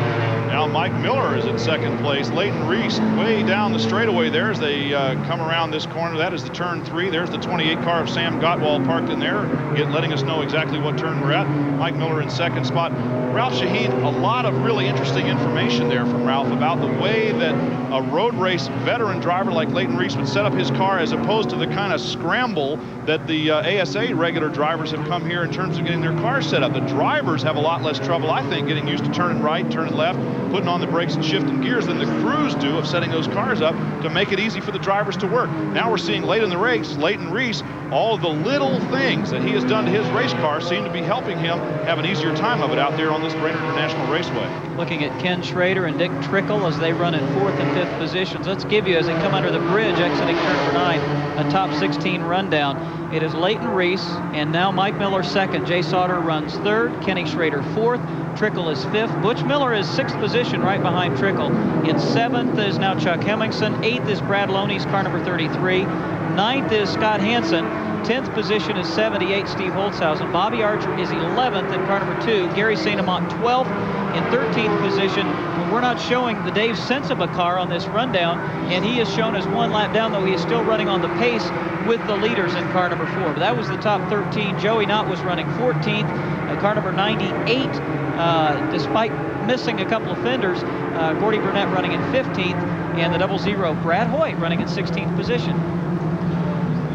Now Mike Miller is in 2nd place. Leighton Reese way down the straightaway there as they come around this corner. That is the turn 3. There's the 28 car of Sam Gottwald parked in there, letting us know exactly what turn we're at. Mike Miller in 2nd spot. Ralph Shaheen, a lot of really interesting information there from Ralph about the way that a road race veteran driver like Leighton Reese would set up his car as opposed to the kind of scramble that the ASA regular drivers have come here in terms of getting their cars set up. The drivers have a lot less trouble, I think, getting used to turning right, turning left, putting on the brakes and shifting gears than the crews do of setting those cars up to make it easy for the drivers to work. Now we're seeing late in the race, Leighton Reese, all of the little things that he has done to his race car seem to be helping him have an easier time of it out there on this Brainerd International Raceway. Looking at Ken Schrader and Dick Trickle as they run in 4th and 5th positions. Let's give you, as they come under the bridge exiting turn 9, a top 16 rundown. It is Leighton Reese and now Mike Miller 2nd. Jay Sauter runs 3rd. Kenny Schrader 4th. Trickle is 5th. Butch Miller is 6th position right behind Trickle. In 7th is now Chuck Hemmingson. 8th is Brad Loney's car number 33. 9th is Scott Hansen. 10th position is 78 Steve Holtzhausen. Bobby Archer is 11th in car number 2. Gary St. Amant 12th. In 13th position, we're not showing the Dave Sensiba car on this rundown, and he is shown as 1 lap down, though he is still running on the pace with the leaders in car number 4. But that was the top 13. Joey Knott was running 14th. Car number 98, despite missing a couple of fenders, Gordy Burnett running in 15th, and the 00 Brad Hoyt running in 16th position.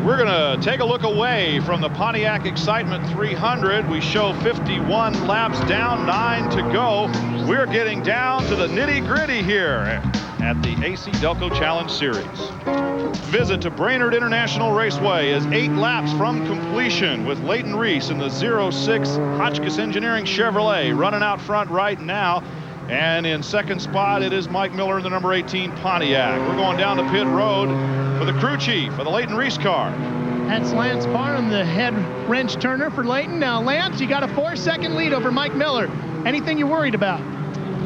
We're going to take a look away from the Pontiac Excitement 300. We show 51 laps down, 9 to go. We're getting down to the nitty-gritty here at the AC-Delco Challenge Series. Visit to Brainerd International Raceway is 8 laps from completion with Leighton Reese in the 06 Hotchkiss Engineering Chevrolet running out front right now. And in 2nd spot, it is Mike Miller in the number 18 Pontiac. We're going down to pit road for the crew chief for the Leighton Reese car. That's Lance Barham, the head wrench turner for Leighton. Now, Lance, you got a 4-second lead over Mike Miller. Anything you're worried about?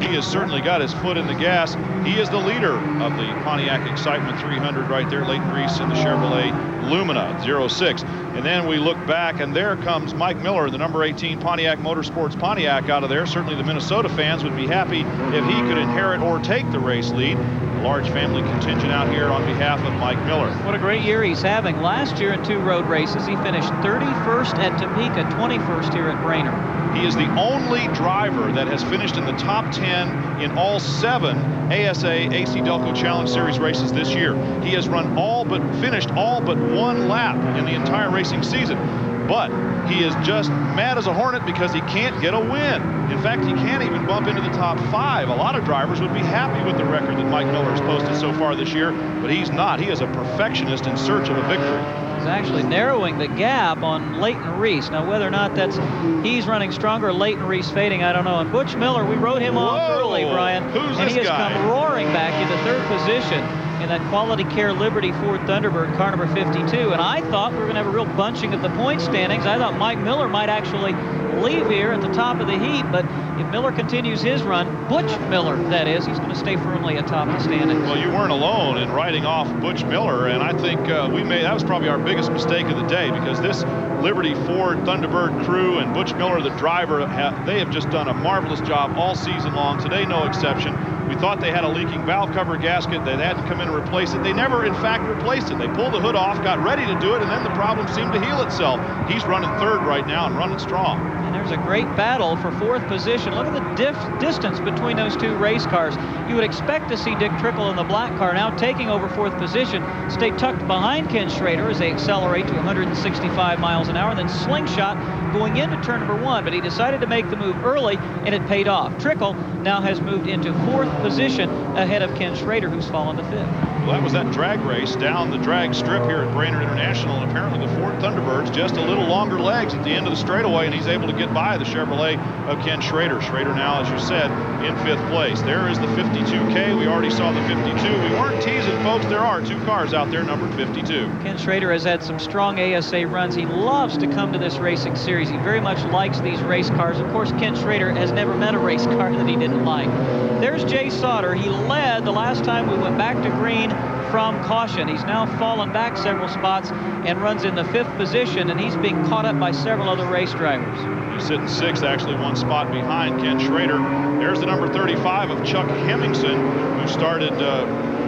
he has certainly got his foot in the gas. He is the leader of the Pontiac Excitement 300 right there. Leighton Reese in the Chevrolet Lumina 06. And then we look back, and there comes Mike Miller, the number 18 Pontiac Motorsports Pontiac out of there. Certainly the Minnesota fans would be happy if he could inherit or take the race lead. A large family contingent out here on behalf of Mike Miller. What a great year he's having. Last year in 2 road races, he finished 31st at Topeka, 21st here at Brainerd. He is the only driver that has finished in the top 10 in all 7 ASA AC-Delco Challenge Series races this year. He has finished all but 1 lap in the entire racing season. But he is just mad as a hornet because he can't get a win. In fact, he can't even bump into the top 5. A lot of drivers would be happy with the record that Mike Miller has posted so far this year, but he's not. He is a perfectionist in search of a victory. He's actually narrowing the gap on Leighton Reese. Now, whether or not he's running stronger, Leighton Reese fading, I don't know. And Butch Miller, we rode him off early, Brian. And he has come roaring back into 3rd position in that Quality Care Liberty Ford Thunderbird, car number 52. And I thought we were going to have a real bunching of the point standings. I thought Mike Miller might actually leave here at the top of the heap, but if Miller continues his run, Butch Miller, that is, he's going to stay firmly atop the standings. Well, you weren't alone in writing off Butch Miller, and I think that was probably our biggest mistake of the day, because this Liberty Ford Thunderbird crew and Butch Miller, the driver, they have just done a marvelous job all season long. Today, no exception. We thought they had a leaking valve cover gasket. They had to come in and replace it. They never, in fact, replaced it. They pulled the hood off, got ready to do it, and then the problem seemed to heal itself. He's running 3rd right now and running strong. And there's a great battle for 4th position. Look at the distance between those 2 race cars. You would expect to see Dick Trickle in the black car now taking over 4th position, stay tucked behind Ken Schrader as they accelerate to 165 miles an hour, and then slingshot going into turn number 1. But he decided to make the move early, and it paid off. Trickle now has moved into 4th position ahead of Ken Schrader, who's fallen to 5th. Well, that was that drag race down the drag strip here at Brainerd International, and apparently the Ford Thunderbird's just a little longer legs at the end of the straightaway, and he's able to get by the Chevrolet of Ken Schrader. Schrader now, as you said, in 5th place. There is the 52K. We already saw the 52. We weren't teasing, folks. There are 2 cars out there numbered 52. Ken Schrader has had some strong ASA runs. He loves to come to this racing series. He very much likes these race cars. Of course, Ken Schrader has never met a race car that he didn't like. There's Jay Sauter. He led the last time we went back to green from caution. He's now fallen back several spots and runs in the 5th position, and he's being caught up by several other race drivers. He's sitting 6th, actually 1 spot behind Ken Schrader. There's the number 35 of Chuck Hemmingson, who started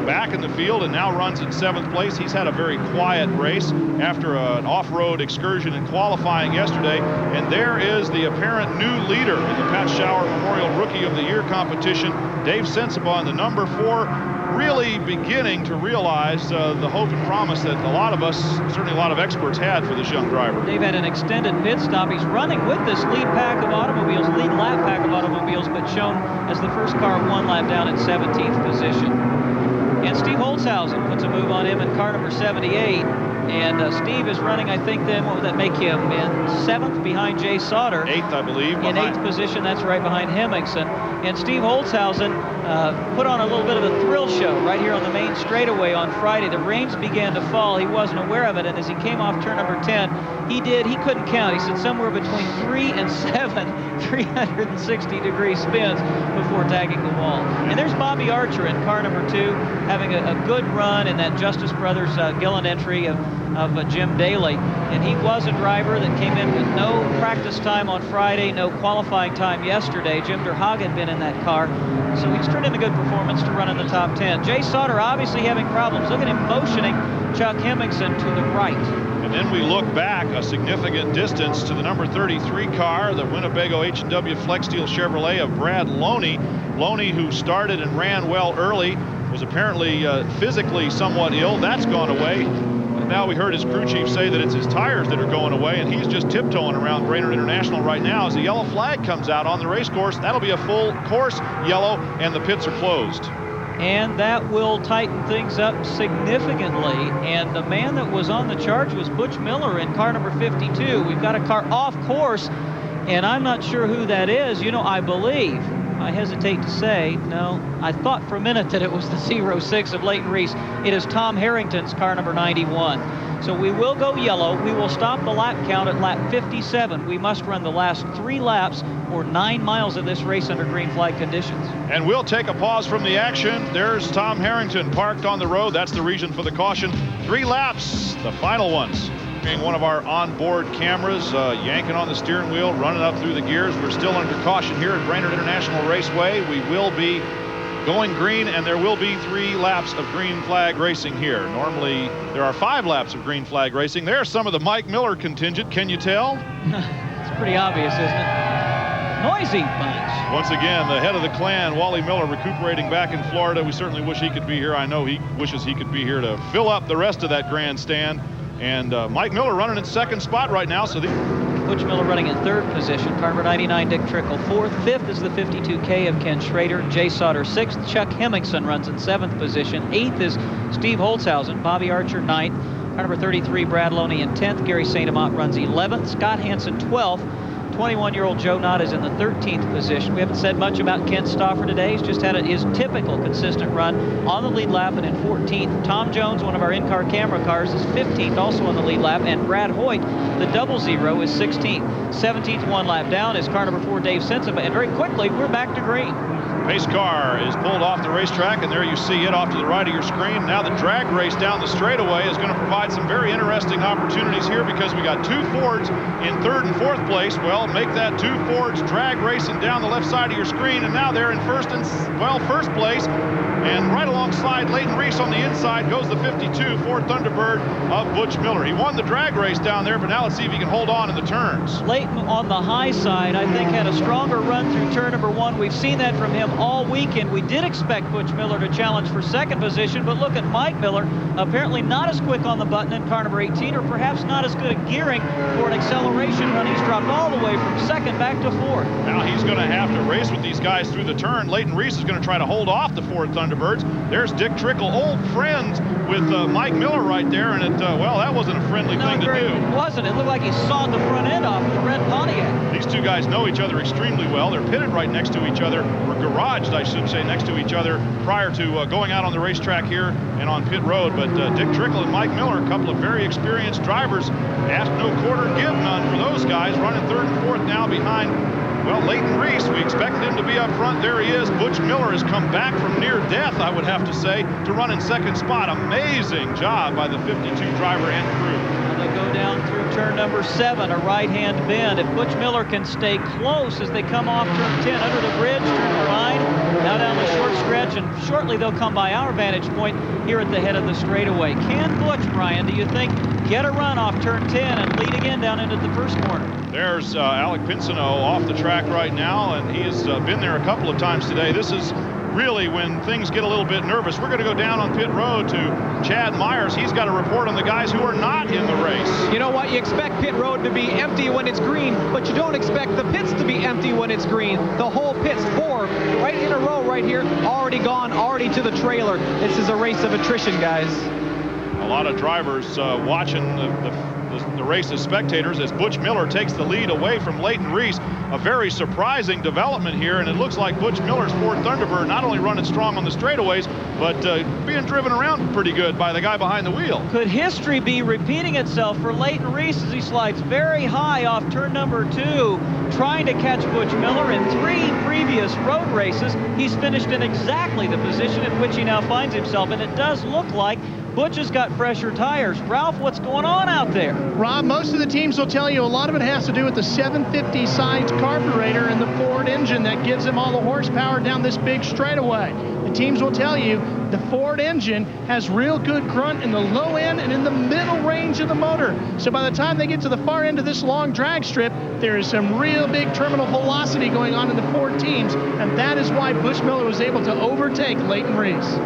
back in the field and now runs in 7th place. He's had a very quiet race after an off-road excursion in qualifying yesterday. And there is the apparent new leader in the Pat Schauer Memorial Rookie of the Year competition, Dave Sensabaugh, the number 4, really beginning to realize the hope and promise that a lot of us, certainly a lot of experts, had for this young driver. They've had an extended pit stop. He's running with this lead pack of automobiles, lead lap pack of automobiles, but shown as the first car 1 lap down in 17th position. And Steve Holzhausen puts a move on him in car number 78. And Steve is running, I think, then, what would that make him, in 7th behind Jay Sauter. 8th, I believe. In 8th position, that's right behind Hemmingson. And Steve Holzhausen put on a little bit of a thrill show right here on the main straightaway on Friday. The rains began to fall. He wasn't aware of it, and as he came off turn number 10, he couldn't count. He said somewhere between 3 and 7 360-degree spins before tagging the wall. And there's Bobby Archer in car number 2, having a good run in that Justice Brothers Gillen entry of Jim Daly. And he was a driver that came in with no practice time on Friday, no qualifying time yesterday. Jim DeHaag had been in that car, so he's turned in a good performance to run in the top 10. Jay Sauter obviously having problems. Look at him motioning Chuck Hemmingson to the right. And then we look back a significant distance to the number 33 car, the Winnebago H&W Flex Steel Chevrolet of Brad Loney. Loney, who started and ran well early, was apparently physically somewhat ill. That's gone away. And now we heard his crew chief say that it's his tires that are going away, and he's just tiptoeing around Brainerd International right now as the yellow flag comes out on the race course. That'll be a full course yellow, and the pits are closed. And that will tighten things up significantly. And the man that was on the charge was Butch Miller in car number 52. We've got a car off course, and I'm not sure who that is. You know, I hesitate to say, no, I thought for a minute that it was the 06 of Leighton Reese. It is Tom Harrington's car number 91. So we will go yellow. We will stop the lap count at lap 57. We must run the last 3 laps or 9 miles of this race under green flag conditions. And we'll take a pause from the action. There's Tom Harrington parked on the road. That's the reason for the caution. 3 laps, the final ones. One of our onboard cameras, yanking on the steering wheel, running up through the gears. We're still under caution here at Brainerd International Raceway. We will be going green, and there will be 3 laps of green flag racing here. Normally, there are 5 laps of green flag racing. There's some of the Mike Miller contingent. Can you tell? It's pretty obvious, isn't it? Noisy bunch. Once again, the head of the clan, Wally Miller, recuperating back in Florida. We certainly wish he could be here. I know he wishes he could be here to fill up the rest of that grandstand. And Mike Miller running in 2nd spot right now. So Butch Miller running in 3rd position. Car number 99, Dick Trickle 4th. 5th is the 52K of Ken Schrader. Jay Sauter 6th. Chuck Hemmingson runs in 7th position. 8th is Steve Holtzhausen. Bobby Archer 9th. Car number 33, Brad Loney in 10th. Gary St. Amant runs 11th. Scott Hansen 12th. 21-year-old Joe Knott is in the 13th position. We haven't said much about Kent Stauffer today. He's just had his typical consistent run on the lead lap and in 14th. Tom Jones, one of our in-car camera cars, is 15th, also on the lead lap. And Brad Hoyt, the 00, is 16th. 17th, 1 lap down, is car number 4, Dave Sensiba. And very quickly, we're back to green. Pace car is pulled off the racetrack, and there you see it off to the right of your screen. Now the drag race down the straightaway is going to provide some very interesting opportunities here, because we got 2 Fords in 3rd and 4th place. Well, make that 2 Fords drag racing down the left side of your screen, and now they're in first place. And right alongside Leighton Reese on the inside goes the 52 Ford Thunderbird of Butch Miller. He won the drag race down there, but now let's see if he can hold on in the turns. Leighton on the high side, I think, had a stronger run through turn number 1. We've seen that from him all weekend. We did expect Butch Miller to challenge for 2nd position, but look at Mike Miller, apparently not as quick on the button in car number 18, or perhaps not as good at gearing for an acceleration run. He's dropped all the way from 2nd back to 4th. Now he's going to have to race with these guys through the turn. Leighton Reese is going to try to hold off the Ford Thunderbirds. There's Dick Trickle, old friends with Mike Miller right there, and well, that wasn't a friendly thing to do. It wasn't. It looked like he sawed the front end off the red Pontiac. These 2 guys know each other extremely well. They're pitted right next to each other, or garaged, I should say, next to each other prior to going out on the racetrack here and on pit road. But Dick Trickle and Mike Miller, a couple of very experienced drivers. Ask no quarter, give none for those guys, running 3rd and 4th now behind, well, Leighton Reese. We expected him to be up front. There he is. Butch Miller has come back from near death, I would have to say, to run in 2nd spot. Amazing job by the 52 driver and crew. They go down through turn number 7, a right-hand bend. If Butch Miller can stay close as they come off turn 10 under the bridge, turn 9, now down the short stretch, and shortly they'll come by our vantage point here at the head of the straightaway. Can Butch, Brian, do you think, get a run off turn 10 and lead again down into the 1st corner? There's Alec Pinsino off the track right now, and he has been there a couple of times today. This is really when things get a little bit nervous. We're going to go down on pit road to Chad Myers. He's got a report on the guys who are not in the race. You know what? You expect pit road to be empty when it's green, but you don't expect the pits to be empty when it's green. The whole pit's 4 right in a row right here, already gone, already to the trailer. This is a race of attrition, guys. A lot of drivers watching the race as spectators as Butch Miller takes the lead away from Leighton Reese. A very surprising development here, and it looks like Butch Miller's Ford Thunderbird not only running strong on the straightaways, but being driven around pretty good by the guy behind the wheel. Could history be repeating itself for Leighton Reese as he slides very high off turn number 2, trying to catch Butch Miller? In 3 previous road races, he's finished in exactly the position in which he now finds himself, and it does look like Butch has got fresher tires. Ralph, what's going on out there? Rob, most of the teams will tell you a lot of it has to do with the 750 size carburetor and the Ford engine that gives them all the horsepower down this big straightaway. The teams will tell you the Ford engine has real good grunt in the low end and in the middle range of the motor. So by the time they get to the far end of this long drag strip, there is some real big terminal velocity going on in the Ford teams, and that is why Butch Miller was able to overtake Leighton Reese.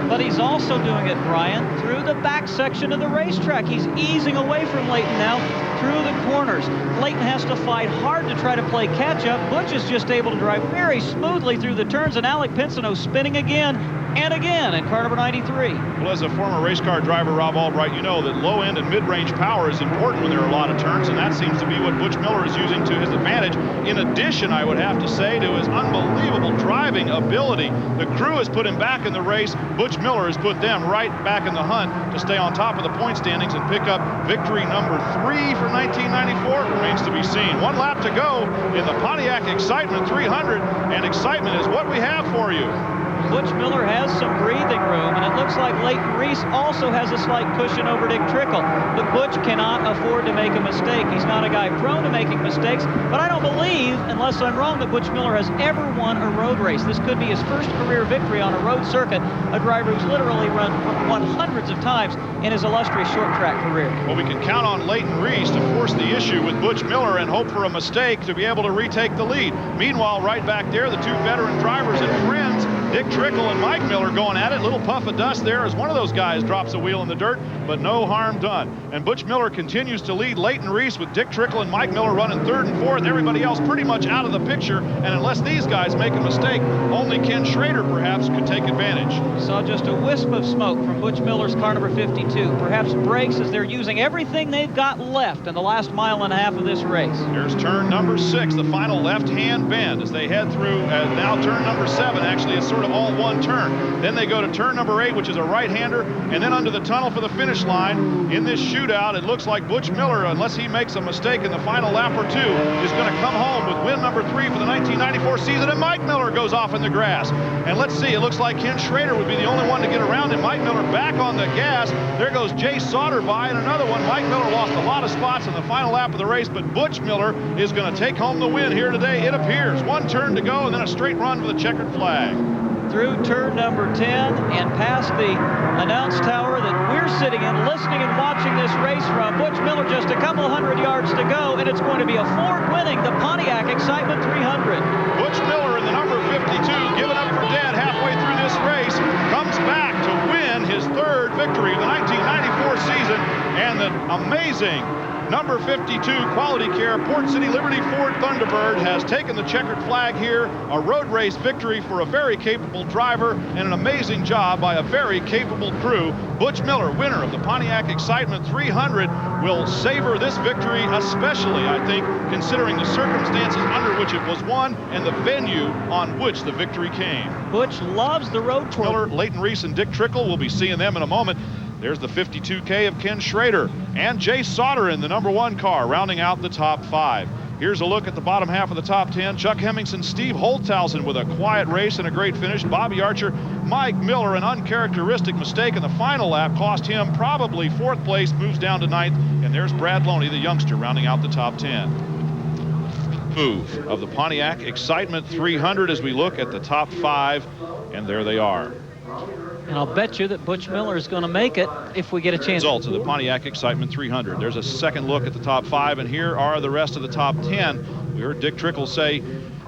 But he's also doing it, Brian, through the back section of the racetrack. He's easing away from Leighton now through the corners. Leighton has to fight hard to try to play catch-up. Butch is just able to drive very smoothly through the turns, and Alec Pinsino spinning again. and again in car number 93. Well, as a former race car driver, Rob Albright, you know that low end and mid-range power is important when there are a lot of turns, and that seems to be what Butch Miller is using to his advantage. In addition, I would have to say, to his unbelievable driving ability. The crew has put him back in the race. Butch Miller has put them right back in the hunt to stay on top of the point standings and pick up victory number 3 for 1994. It remains to be seen. 1 lap to go in the Pontiac Excitement 300, and excitement is what we have for you. Butch Miller has some breathing room, and it looks like Leighton Reese also has a slight cushion over Dick Trickle. But Butch cannot afford to make a mistake. He's not a guy prone to making mistakes, but I don't believe, unless I'm wrong, that Butch Miller has ever won a road race. This could be his first career victory on a road circuit, a driver who's literally won hundreds of times in his illustrious short track career. Well, we can count on Leighton Reese to force the issue with Butch Miller and hope for a mistake to be able to retake the lead. Meanwhile, right back there, the 2 veteran drivers and friends, Dick Trickle and Mike Miller, going at it. Little puff of dust there as one of those guys drops a wheel in the dirt, but no harm done. And Butch Miller continues to lead Leighton Reese, with Dick Trickle and Mike Miller running 3rd and 4th. Everybody else pretty much out of the picture, and unless these guys make a mistake, only Ken Schrader perhaps could take advantage. Saw just a wisp of smoke from Butch Miller's car number 52. Perhaps brakes, as they're using everything they've got left in the last mile and a half of this race. Here's turn number 6, the final left-hand bend as they head through. Now turn number 7 actually is sort of all one turn. Then they go to turn number 8, which is a right-hander, and then under the tunnel for the finish line. In this shootout, it looks like Butch Miller, unless he makes a mistake in the final lap or 2, is going to come home with win number 3 for the 1994 season, and Mike Miller goes off in the grass. And let's see, it looks like Ken Schrader would be the only one to get around him. Mike Miller back on the gas. There goes Jay Sauter by, and another one. Mike Miller lost a lot of spots in the final lap of the race, but Butch Miller is going to take home the win here today, it appears. 1 turn to go, and then a straight run for the checkered flag. Through turn number 10 and past the announce tower that we're sitting in, listening and watching this race from. Butch Miller just a couple hundred yards to go, and it's going to be a Ford winning the Pontiac Excitement 300. Butch Miller in the number 52, given up for dead halfway through this race, comes back to win his 3rd victory of the 1994 season, and the amazing number 52 Quality Care Port City Liberty Ford Thunderbird has taken the checkered flag here. A road race victory for a very capable driver and an amazing job by a very capable crew. Butch Miller, winner of the Pontiac Excitement 300, will savor this victory, especially, I think, considering the circumstances under which it was won and the venue on which the victory came. Butch loves the road course. Miller, Leighton Reese, and Dick Trickle, we'll be seeing them in a moment. There's the 52K of Ken Schrader and Jay Sauter in the number 1 car, rounding out the top 5. Here's a look at the bottom half of the top 10. Chuck Hemmingson, Steve Holtzhausen with a quiet race and a great finish. Bobby Archer, Mike Miller, an uncharacteristic mistake in the final lap cost him probably 4th place, moves down to 9th. And there's Brad Loney, the youngster, rounding out the top 10. Move of the Pontiac Excitement 300 as we look at the top 5, and there they are. And I'll bet you that Butch Miller is going to make it if we get a chance. Results of the Pontiac Excitement 300. There's a second look at the top 5, and here are the rest of the top 10. We heard Dick Trickle say,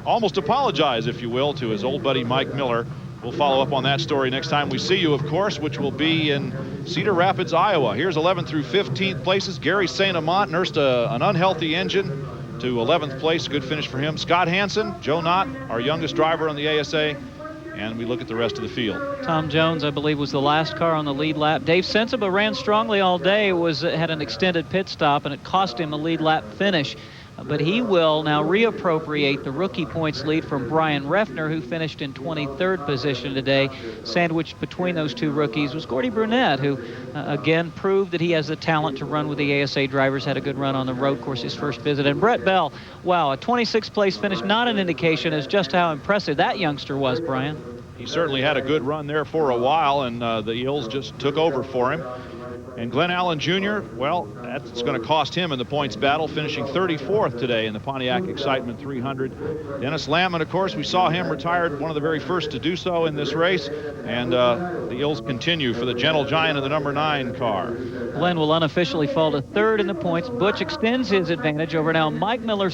almost apologize, if you will, to his old buddy Mike Miller. We'll follow up on that story next time we see you, of course, which will be in Cedar Rapids, Iowa. Here's 11th through 15th places. Gary St. Amant nursed an unhealthy engine to 11th place. Good finish for him. Scott Hansen, Joe Knott, our youngest driver on the ASA. And we look at the rest of the field. Tom Jones, I believe, was the last car on the lead lap. Dave Sensiba ran strongly all day, had an extended pit stop, and it cost him a lead lap finish. But he will now reappropriate the rookie points lead from Brian Refner, who finished in 23rd position today. Sandwiched between those 2 rookies was Gordy Brunette, who, again, proved that he has the talent to run with the ASA drivers, had a good run on the road course his first visit. And Brett Bell, wow, a 26th place finish, not an indication as just how impressive that youngster was, Brian. He certainly had a good run there for a while, and the Eels just took over for him. And Glenn Allen Jr., well, that's going to cost him in the points battle, finishing 34th today in the Pontiac Excitement 300. Dennis Lamman, of course, we saw him retired, one of the very first to do so in this race. And the Eels continue for the gentle giant of the number 9 car. Glenn will unofficially fall to 3rd in the points. Butch extends his advantage over now Mike Miller.